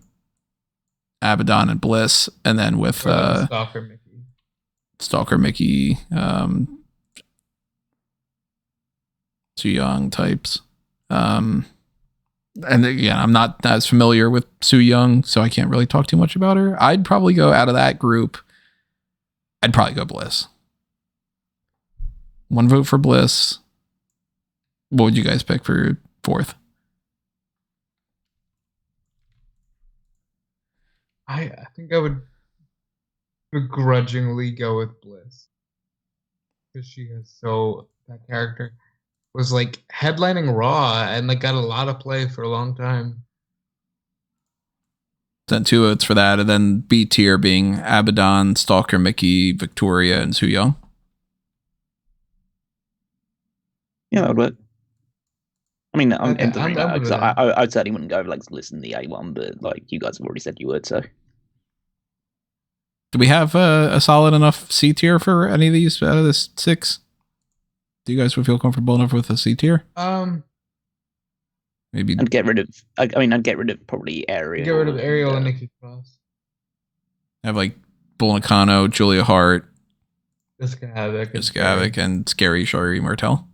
S1: Abaddon and Bliss, and then with Stalker Mickey, Su Yung types. And again, I'm not as familiar with Su Yung, so I can't really talk too much about her. I'd probably go out of that group. I'd probably go Bliss. 1 vote for Bliss. What would you guys pick for your 4th?
S2: I think I would begrudgingly go with Bliss. Because she is that character was like headlining Raw and like got a lot of play for a long time.
S1: Then 2 votes for that, and then B tier being Abaddon, Stalker Mickey, Victoria, and Su Yung.
S3: Yeah, that would work. I mean, I'd certainly wouldn't go like listen to the A1, but like you guys have already said you would. So,
S1: do we have a solid enough C tier for any of these out of this 6? Do you guys would feel comfortable enough with a C tier? Maybe
S3: I'd get rid of. I'd get rid of probably Ariel.
S2: Get rid of Ariel and Nikki Cross.
S1: Have like Bull Nakano, Julia Hart,
S2: Jessica
S1: Havoc, and Scary Sherry Martel.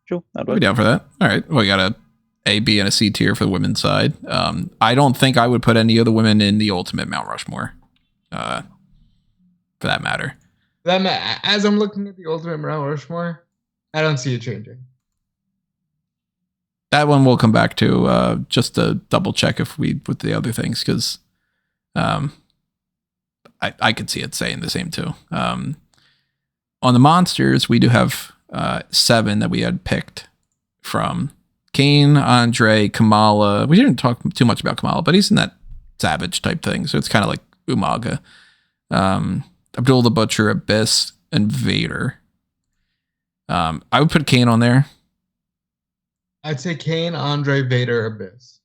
S3: Sure, I'd
S1: be down for that. All right, well, we got a B, and a C tier for the women's side. I don't think I would put any of the women in the ultimate Mount Rushmore, for that matter.
S2: As I'm looking at the ultimate Mount Rushmore, I don't see it changing.
S1: That one we'll come back to just to double check if we with the other things, because I could see it saying the same too. On the monsters, we do have 7 that we had picked from Kane, Andre, Kamala. We didn't talk too much about Kamala, but he's in that savage type thing, so it's kind of like Umaga. Abdul the Butcher, Abyss, and Vader. I would put Kane on there.
S2: I'd say Kane, Andre, Vader, Abyss.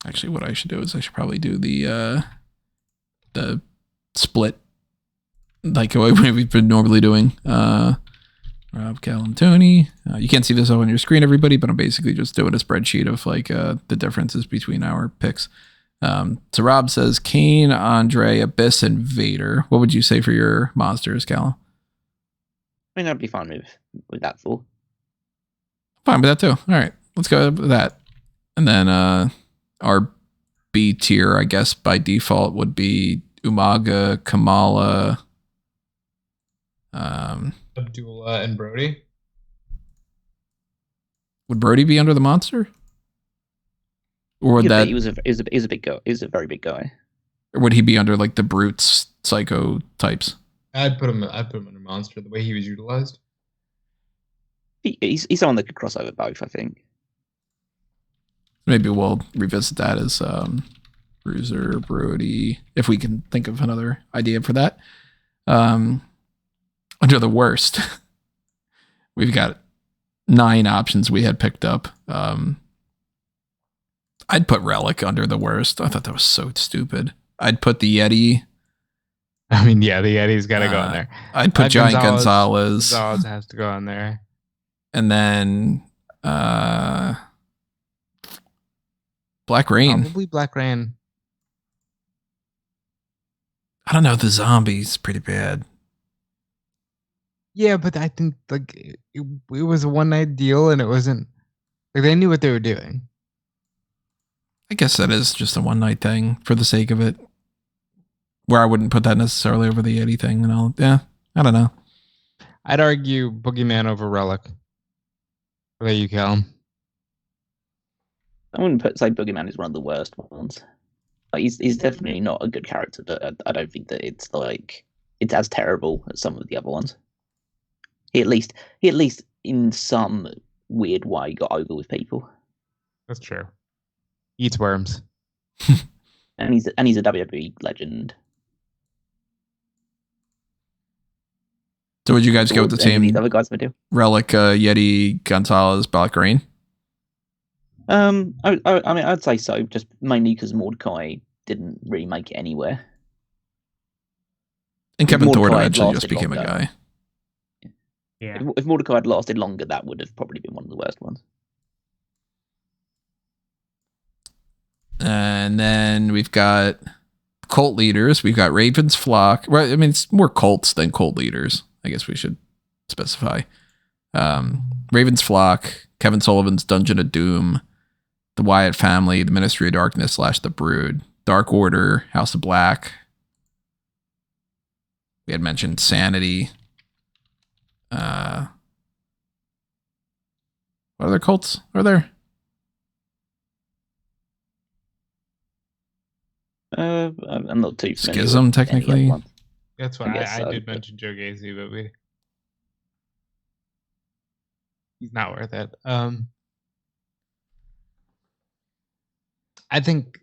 S1: Actually, what I should do is I should probably do the split like what we've been normally doing. Rob, Cal, and Tony. You can't see this on your screen, everybody, but I'm basically just doing a spreadsheet of like the differences between our picks. So Rob says Kane, Andre, Abyss, and Vader. What would you say for your monsters, Cal?
S3: I mean, I'd be fine with that 4.
S1: Fine with that too. All right, let's go with that. And then our B tier, I guess by default, would be Umaga, Kamala,
S2: Abdullah, and Brody.
S1: Would Brody be under the monster? Or would that?
S3: He was a big guy. He was a very big guy.
S1: Or would he be under like the brutes, psycho types?
S2: I'd put him under monster the way he was utilized.
S3: He's someone that could cross over both, I think.
S1: Maybe we'll revisit that as Bruiser, Brody, if we can think of another idea for that. Under the worst, we've got 9 options we had picked up. I'd put Relic under the worst. I thought that was so stupid. I'd put the Yeti.
S2: I mean, yeah, the Yeti's got to go in there.
S1: I'd put Giant Gonzalez.
S2: Gonzalez has to go in there.
S1: And then Black Rain.
S2: Probably Black Rain.
S1: I don't know. The zombie's pretty bad.
S2: Yeah, but I think like it was a one-night deal, and it wasn't like they knew what they were doing.
S1: I guess that is just a one-night thing for the sake of it. Where I wouldn't put that necessarily over the Yeti thing and all. Yeah, I don't know.
S2: I'd argue Boogeyman over Relic. What about you, Callum?
S3: I wouldn't say Boogeyman is one of the worst ones. Like, he's definitely not a good character, but I don't think that it's as terrible as some of the other ones. He at least in some weird way got over with people.
S2: That's true. Eats worms.
S3: and he's a WWE legend.
S1: So would you guys go with the team?
S3: Other guys would do.
S1: Relic, Yeti, Gonzalez, Black Rain?
S3: I mean, I'd say so, just mainly because Mordecai didn't really make it anywhere.
S1: And Kevin Thorne actually just became a guy.
S2: Yeah.
S3: If Mordecai had lasted longer, that would have probably been one of the worst ones.
S1: And then we've got cult leaders. We've got Raven's Flock. Right, I mean, it's more cults than cult leaders. I guess we should specify. Raven's Flock, Kevin Sullivan's Dungeon of Doom, the Wyatt family, the Ministry of Darkness / the Brood, Dark Order, House of Black. We had mentioned Sanity. What other cults are there?
S3: I'm not too familiar.
S1: Schism, technically.
S2: That's why I did mention Joe Gacy, but he's not worth it. I think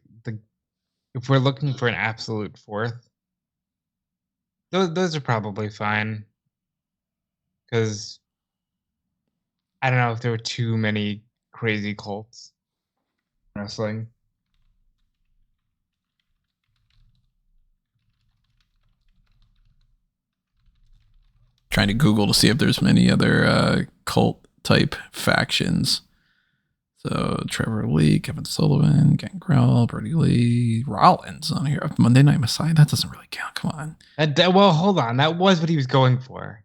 S2: if we're looking for an absolute fourth, those are probably fine. Because I don't know if there were too many crazy cults in wrestling.
S1: Trying to Google to see if there's many other cult type factions. So Trevor Lee, Kevin Sullivan, Gangrel, Brody Lee, Rollins on here. Monday Night Messiah. That doesn't really count. Come on.
S2: Well, hold on. That was what he was going for.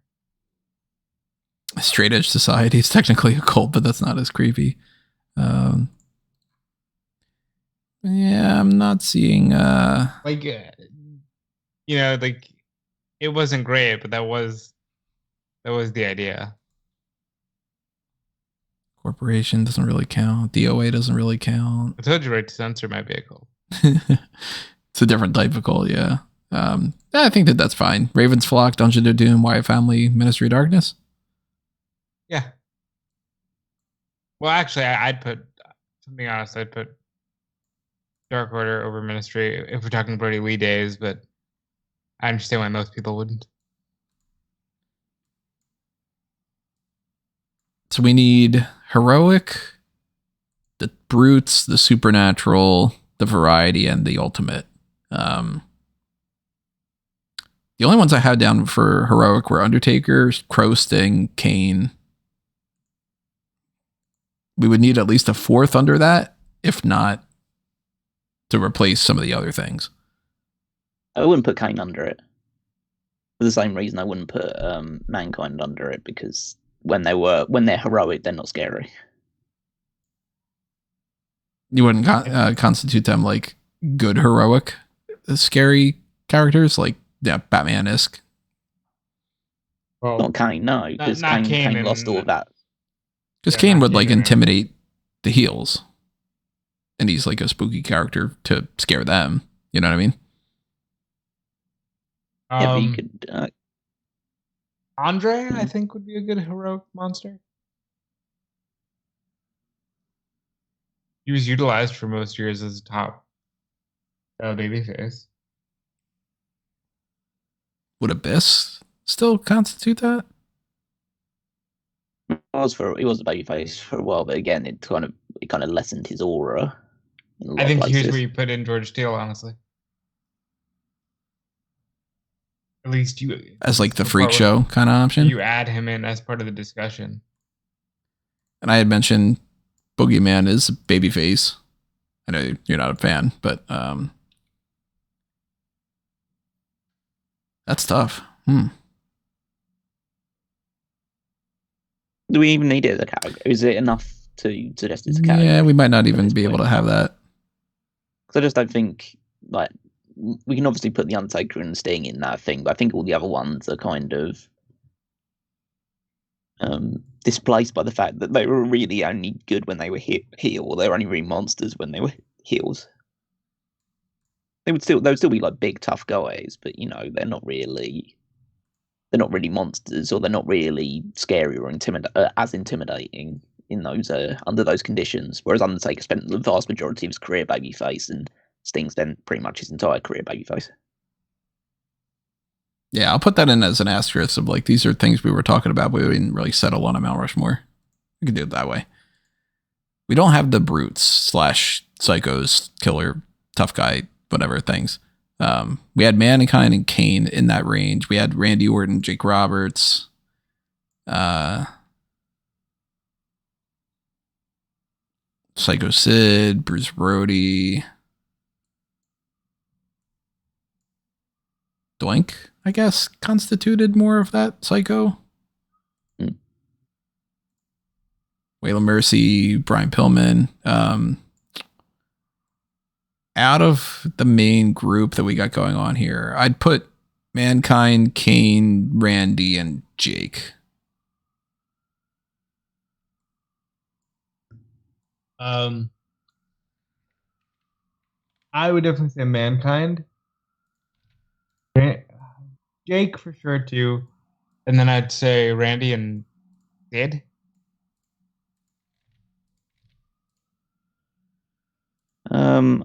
S1: Straight Edge Society is technically a cult, but that's not as creepy. Yeah, I'm not seeing.
S2: It wasn't great, but that was the idea.
S1: Corporation doesn't really count. DOA doesn't really count.
S2: I told you, Right to Censor might be a cult.
S1: It's a different type of cult, yeah. I think that's fine. Raven's Flock, Dungeon of Doom, Wyatt family, Ministry of Darkness.
S2: Yeah. Well, actually, I'd put, to be honest, I'd put Dark Order over Ministry if we're talking Brody Lee days, but I understand why most people wouldn't.
S1: So we need heroic, the brutes, the supernatural, the variety, and the ultimate. The only ones I had down for heroic were Undertaker, Crow Sting, Kane. We would need at least a fourth under that, if not to replace some of the other things.
S3: I wouldn't put Kane under it. For the same reason I wouldn't put Mankind under it, because when they're heroic, they're not scary.
S1: You wouldn't constitute them like good heroic, scary characters, like Batman-esque.
S3: Well, not Kane, no, because Kane lost all of that.
S1: Because Kane would intimidate the heels, and he's like a spooky character to scare them. You know what I mean?
S3: Yeah, but you could.
S2: Andre, I think, would be a good heroic monster. He was utilized for most years as a top babyface.
S1: Would Abyss still constitute that?
S3: He was a babyface for a while, but again, it kind of lessened his aura. In a lot
S2: I think
S3: of places.
S2: here's where you put in George Steele, honestly. At least you
S1: As like the freak show kind of option.
S2: You add him in as part of the discussion.
S1: And I had mentioned Boogeyman is babyface. I know you're not a fan, but that's tough.
S3: Do we even need it as a character? Is it enough to suggest it's a character?
S1: Yeah, we might not even be able to have that.
S3: Because I just don't think, like, we can obviously put the Undertaker and Sting in that thing, but I think all the other ones are kind of displaced by the fact that they were really only good when they were heel, or they were only really monsters when they were heels. They would still be like big tough guys, but you know they're not really monsters, or they're not really scary or as intimidating in those under those conditions. Whereas Undertaker spent the vast majority of his career babyface, and Sting spent pretty much his entire career babyface.
S1: Yeah, I'll put that in as an asterisk of like, these are things we were talking about, but we didn't really settle on a Mount Rushmore. We can do it that way. We don't have the brutes / psychos, killer, tough guy, whatever things. We had Mankind and Kane in that range. We had Randy Orton, Jake Roberts, Psycho Sid, Bruce Brody, Doink, I guess, constituted more of that psycho. Waylon Mercy, Brian Pillman. Out of the main group that we got going on here, I'd put Mankind, Kane, Randy, and Jake.
S2: I would definitely say Mankind. Jake for sure too. And then I'd say Randy and Sid.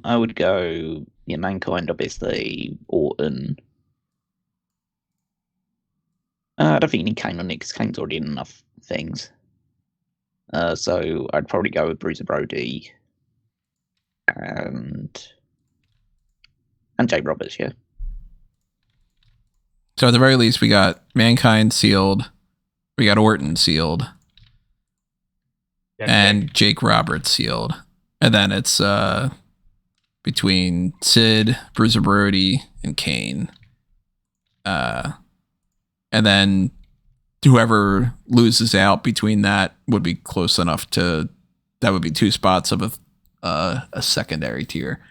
S3: I would go Mankind, obviously, Orton. I don't think you need Kane on it because Kane's already in enough things. So I'd probably go with Bruiser Brody and Jake Roberts, yeah.
S1: So at the very least, we got Mankind sealed. We got Orton sealed. And Jake Roberts sealed. And then it's between Sid, Bruiser Brody, and Kane. And then whoever loses out between that would be close enough to, that would be 2 spots of a secondary tier.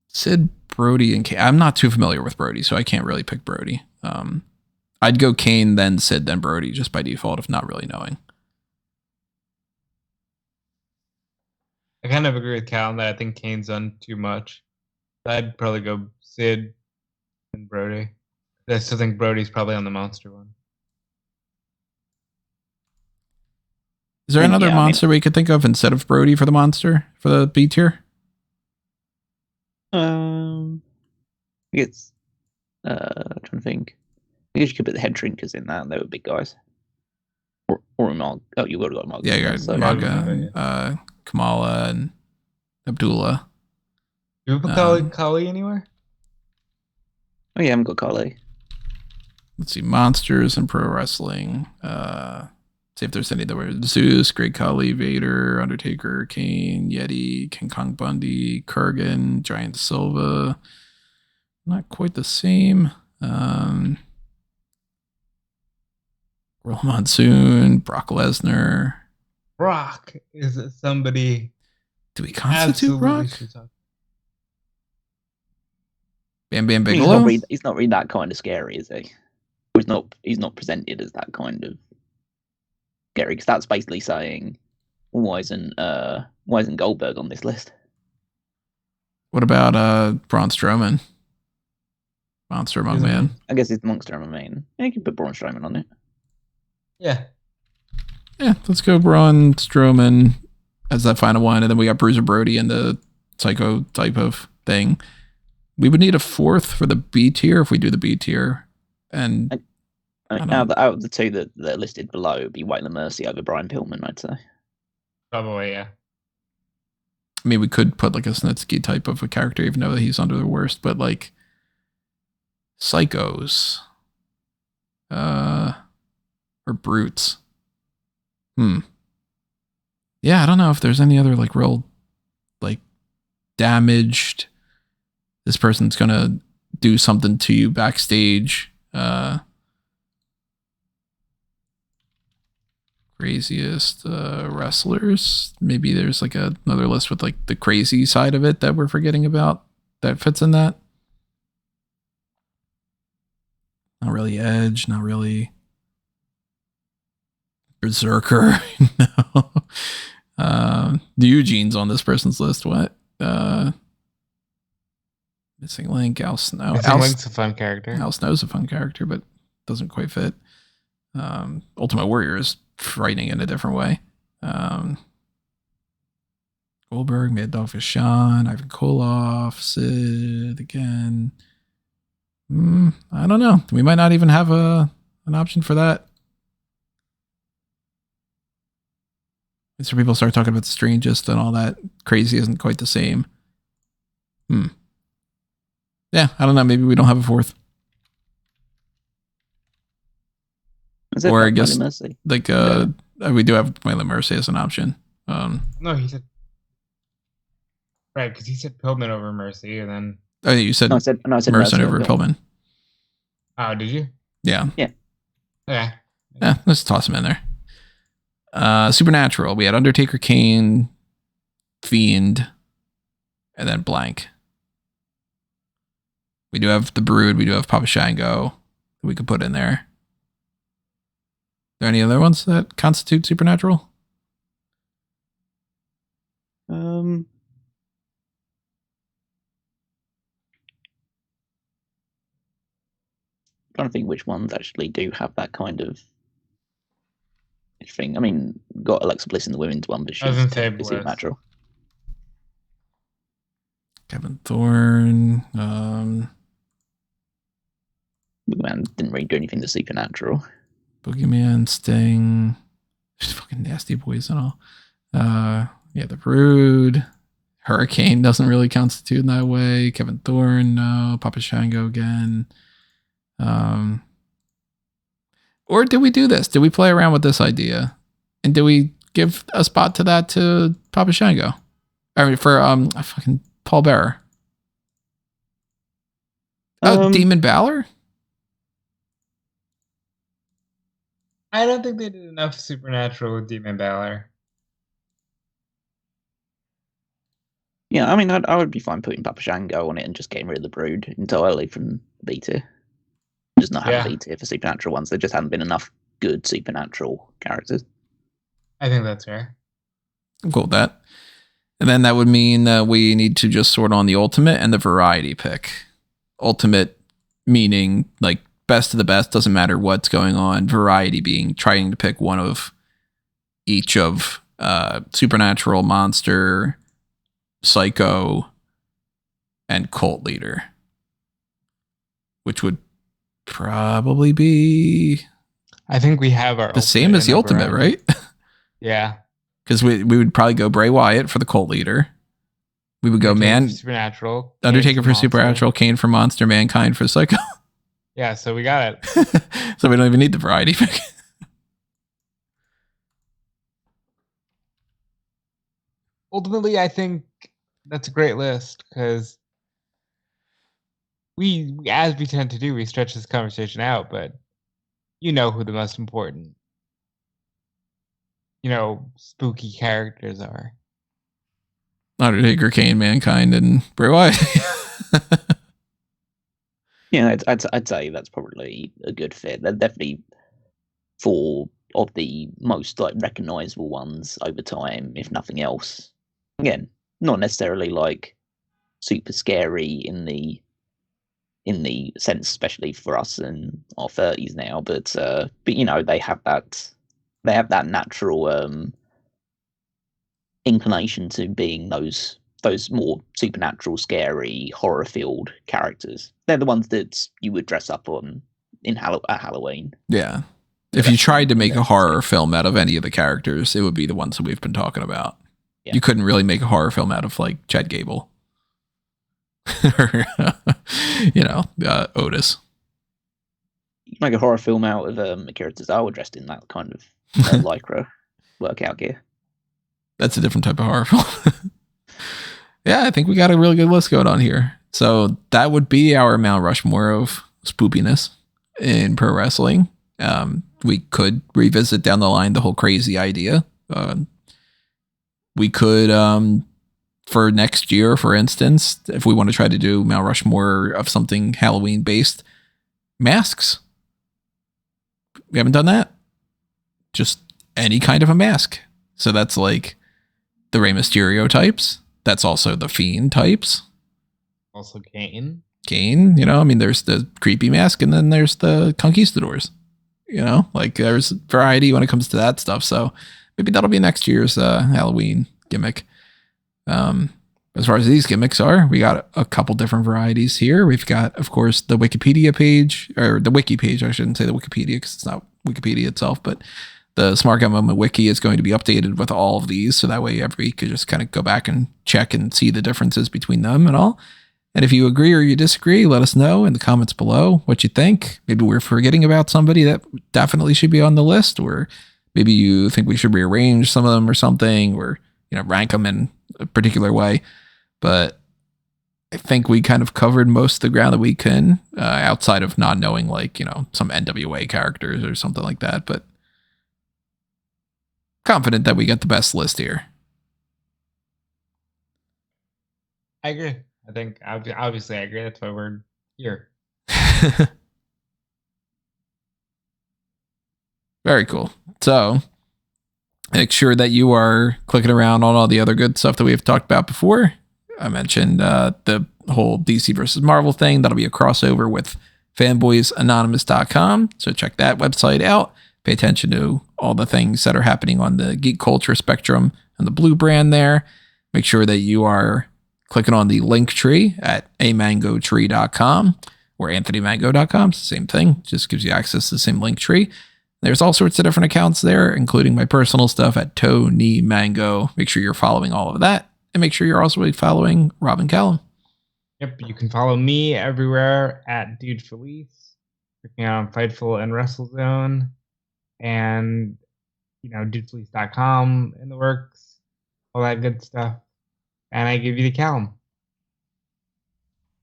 S1: Sid, Brody, and Kane. I'm not too familiar with Brody, so I can't really pick Brody. I'd go Kane, then Sid, then Brody, just by default of not really knowing.
S2: I kind of agree with Cal that I think Kane's done too much. I'd probably go Sid and Brody. I still think Brody's probably on the monster one.
S1: Is there another monster we could think of instead of Brody for the monster, for the B tier?
S3: It's I'm trying to think. I guess you could put the head drinkers in that, and they were big guys. Or Mark. Oh, you would have got Mark.
S1: Yeah, you got Maga, Kamala, and Abdullah.
S2: Do you put Kali anywhere?
S3: Oh yeah, I haven't got Kali.
S1: Let's see, monsters and pro wrestling. See if there's any that were Zeus, Great Khali, Vader, Undertaker, Kane, Yeti, King Kong Bundy, Kurgan, Giant Silva. Not quite the same. Roll Monsoon, Brock Lesnar.
S2: Brock is somebody.
S1: Do we constitute Brock? Bam Bam
S3: He's
S1: Bigelow?
S3: not really that kind of scary, is he? He's not presented as that kind of scary, because that's basically saying, why isn't Goldberg on this list?
S1: What about Braun Strowman? Monster Among Man.
S3: I guess it's Monster Among Man. Yeah, you can put Braun Strowman on it.
S2: Yeah.
S1: Yeah, let's go Braun Strowman as that final one, and then we got Bruiser Brody and the Psycho type of thing. We would need a fourth for the B tier if we do the B tier. And
S3: out of the two that are listed below, it would be Wyatt Mercy over Brian Pillman, I'd say.
S2: Probably, yeah.
S1: I mean, we could put like a Snitsky type of a character, even though he's under the worst, but like psychos or brutes. Yeah, I don't know if there's any other like real like damaged, this person's gonna do something to you backstage. Craziest wrestlers. Maybe there's like another list with like the crazy side of it that we're forgetting about that fits in that. Not really Edge, not really Berserker. No. The Eugene's on this person's list. What? Missing Link, Al Snow.
S2: Missing Link's a fun character.
S1: Al Snow's a fun character, but doesn't quite fit. Ultimate Warrior is frightening in a different way. Goldberg, Mad Dog Vachon, Ivan Koloff, Sid again. I don't know. We might not even have an option for that. So people start talking about the strangest and all that. Crazy isn't quite the same. Yeah, I don't know. Maybe we don't have a fourth. Or I guess like we do have Waylon Mercy as an option.
S2: No, he said right because he said Pillman over Mercy, and then
S1: you said
S3: I said
S1: Mercy over Pillman.
S2: Oh, did you?
S1: Yeah.
S2: Yeah.
S1: Let's toss him in there. Supernatural. We had Undertaker, Kane, Fiend, and then blank. We do have the Brood. We do have Papa Shango that we could put in there. Are there any other ones that constitute Supernatural?
S3: Trying to think which ones actually do have that kind of thing. I mean, got Alexa Bliss in the women's one, but she's Supernatural.
S1: Kevin Thorne.
S3: Boogeyman didn't really do anything to Supernatural.
S1: Boogeyman, Sting, just fucking nasty boys and all. Yeah, the Brood. Hurricane doesn't really constitute in that way. Kevin Thorne, no. Papa Shango again. Or did we do this? Did we play around with this idea? And did we give a spot to that to Papa Shango? I mean, for fucking Paul Bearer. Demon Balor?
S2: I don't think they did enough Supernatural with Demon Balor.
S3: Yeah, I mean, I would be fine putting Papa Shango on it and just getting rid of the Brood entirely from B tier. Just not having B tier for Supernatural ones. There just haven't been enough good Supernatural characters.
S2: I think that's fair.
S1: I'm cool with that. And then that would mean we need to just sort on the ultimate and the variety pick. Ultimate meaning like best of the best, doesn't matter what's going on. Variety being trying to pick one of each of Supernatural, Monster, Psycho, and Cult Leader. Which would probably be...
S2: I think we have our...
S1: The same as the ultimate, right?
S2: Yeah.
S1: Because we would probably go Bray Wyatt for the Cult Leader. We would go
S2: Supernatural.
S1: Undertaker for Supernatural, Kane for Monster, Mankind for Psycho.
S2: Yeah, so we got it.
S1: So we don't even need the variety pick.
S2: Ultimately, I think that's a great list because we, as we tend to do, we stretch this conversation out, but you know who the most important, spooky characters are.
S1: Undertaker, Kane, Mankind, and Bray Wyatt.
S3: Yeah, I'd say that's probably a good fit. They're definitely four of the most like recognizable ones over time, if nothing else. Again, not necessarily like super scary in the sense, especially for us in our 30s now. But you know, they have that natural inclination to being those more supernatural, scary, horror-filled characters. They're the ones that you would dress up on at Halloween.
S1: Yeah. If you tried to make a horror film out of any of the characters, it would be the ones that we've been talking about. Yeah. You couldn't really make a horror film out of like Chad Gable. Or, you know, Otis.
S3: You can make a horror film out of Akira Tozawa dressed in that kind of lycra workout gear.
S1: That's a different type of horror film. Yeah, I think we got a really good list going on here. So that would be our Mount Rushmore of spoopiness in pro wrestling. We could revisit down the line the whole crazy idea. We could, for next year, for instance, if we want to try to do Mount Rushmore of something Halloween based, masks. We haven't done that. Just any kind of a mask. So that's like the Rey Mysterio types. That's also the Fiend types.
S2: Also Kane.
S1: Kane, you know, I mean, there's the creepy mask and then there's the conquistadors. You know, like there's variety when it comes to that stuff. So maybe that'll be next year's Halloween gimmick. As far as these gimmicks are, we got a couple different varieties here. We've got, of course, the Wikipedia page, or the wiki page. I shouldn't say the Wikipedia because it's not Wikipedia itself, but the Smart Guy Moment wiki is going to be updated with all of these. So that way everybody could just kind of go back and check and see the differences between them and all. And if you agree or you disagree, let us know in the comments below what you think. Maybe we're forgetting about somebody that definitely should be on the list, or maybe you think we should rearrange some of them or something, or, you know, rank them in a particular way. But I think we kind of covered most of the ground that we can, outside of not knowing, like, you know, some NWA characters or something like that. But confident that we got the best list here.
S2: I agree. I think obviously I agree. That's why we're here.
S1: Very cool. So make sure that you are clicking around on all the other good stuff that we've talked about before. I mentioned the whole DC versus Marvel thing. That'll be a crossover with fanboysanonymous.com. So check that website out. Pay attention to all the things that are happening on the geek culture spectrum and the blue brand there. Make sure that you are clicking on the link tree at amangotree.com or anthonymango.com. It's the same thing. Just gives you access to the same link tree. There's all sorts of different accounts there, including my personal stuff at Tony Mango. Make sure you're following all of that. And make sure you're also following Robin Callum.
S2: Yep, you can follow me everywhere at Dude Felice. Checking out Fightful and WrestleZone. And, you know, dudefelice.com in the works. All that good stuff. And I give you the Callum.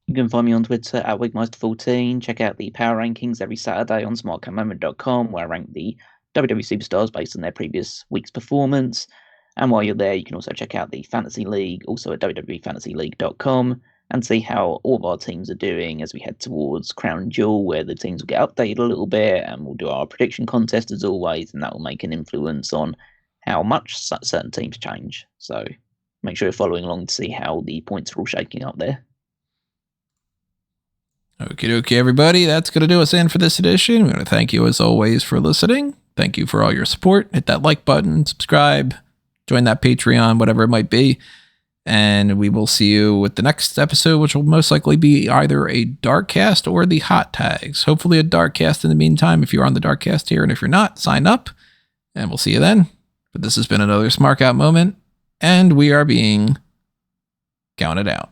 S3: You can find me on Twitter at Wigmeister14. Check out the Power Rankings every Saturday on smartcammoment.com, where I rank the WWE Superstars based on their previous week's performance. And while you're there, you can also check out the Fantasy League, also at WWEFantasyLeague.com, and see how all of our teams are doing as we head towards Crown Jewel, where the teams will get updated a little bit, and we'll do our prediction contest as always, and that will make an influence on how much certain teams change. So make sure you're following along to see how the points are all shaking up there.
S1: Okie dokie, everybody. That's going to do us in for this edition. We want to thank you, as always, for listening. Thank you for all your support. Hit that like button, subscribe, join that Patreon, whatever it might be. And we will see you with the next episode, which will most likely be either a dark cast or the hot tags. Hopefully a dark cast in the meantime, if you're on the dark cast here. And if you're not, sign up. And we'll see you then. But this has been another Smark Out moment. And we are being counted out.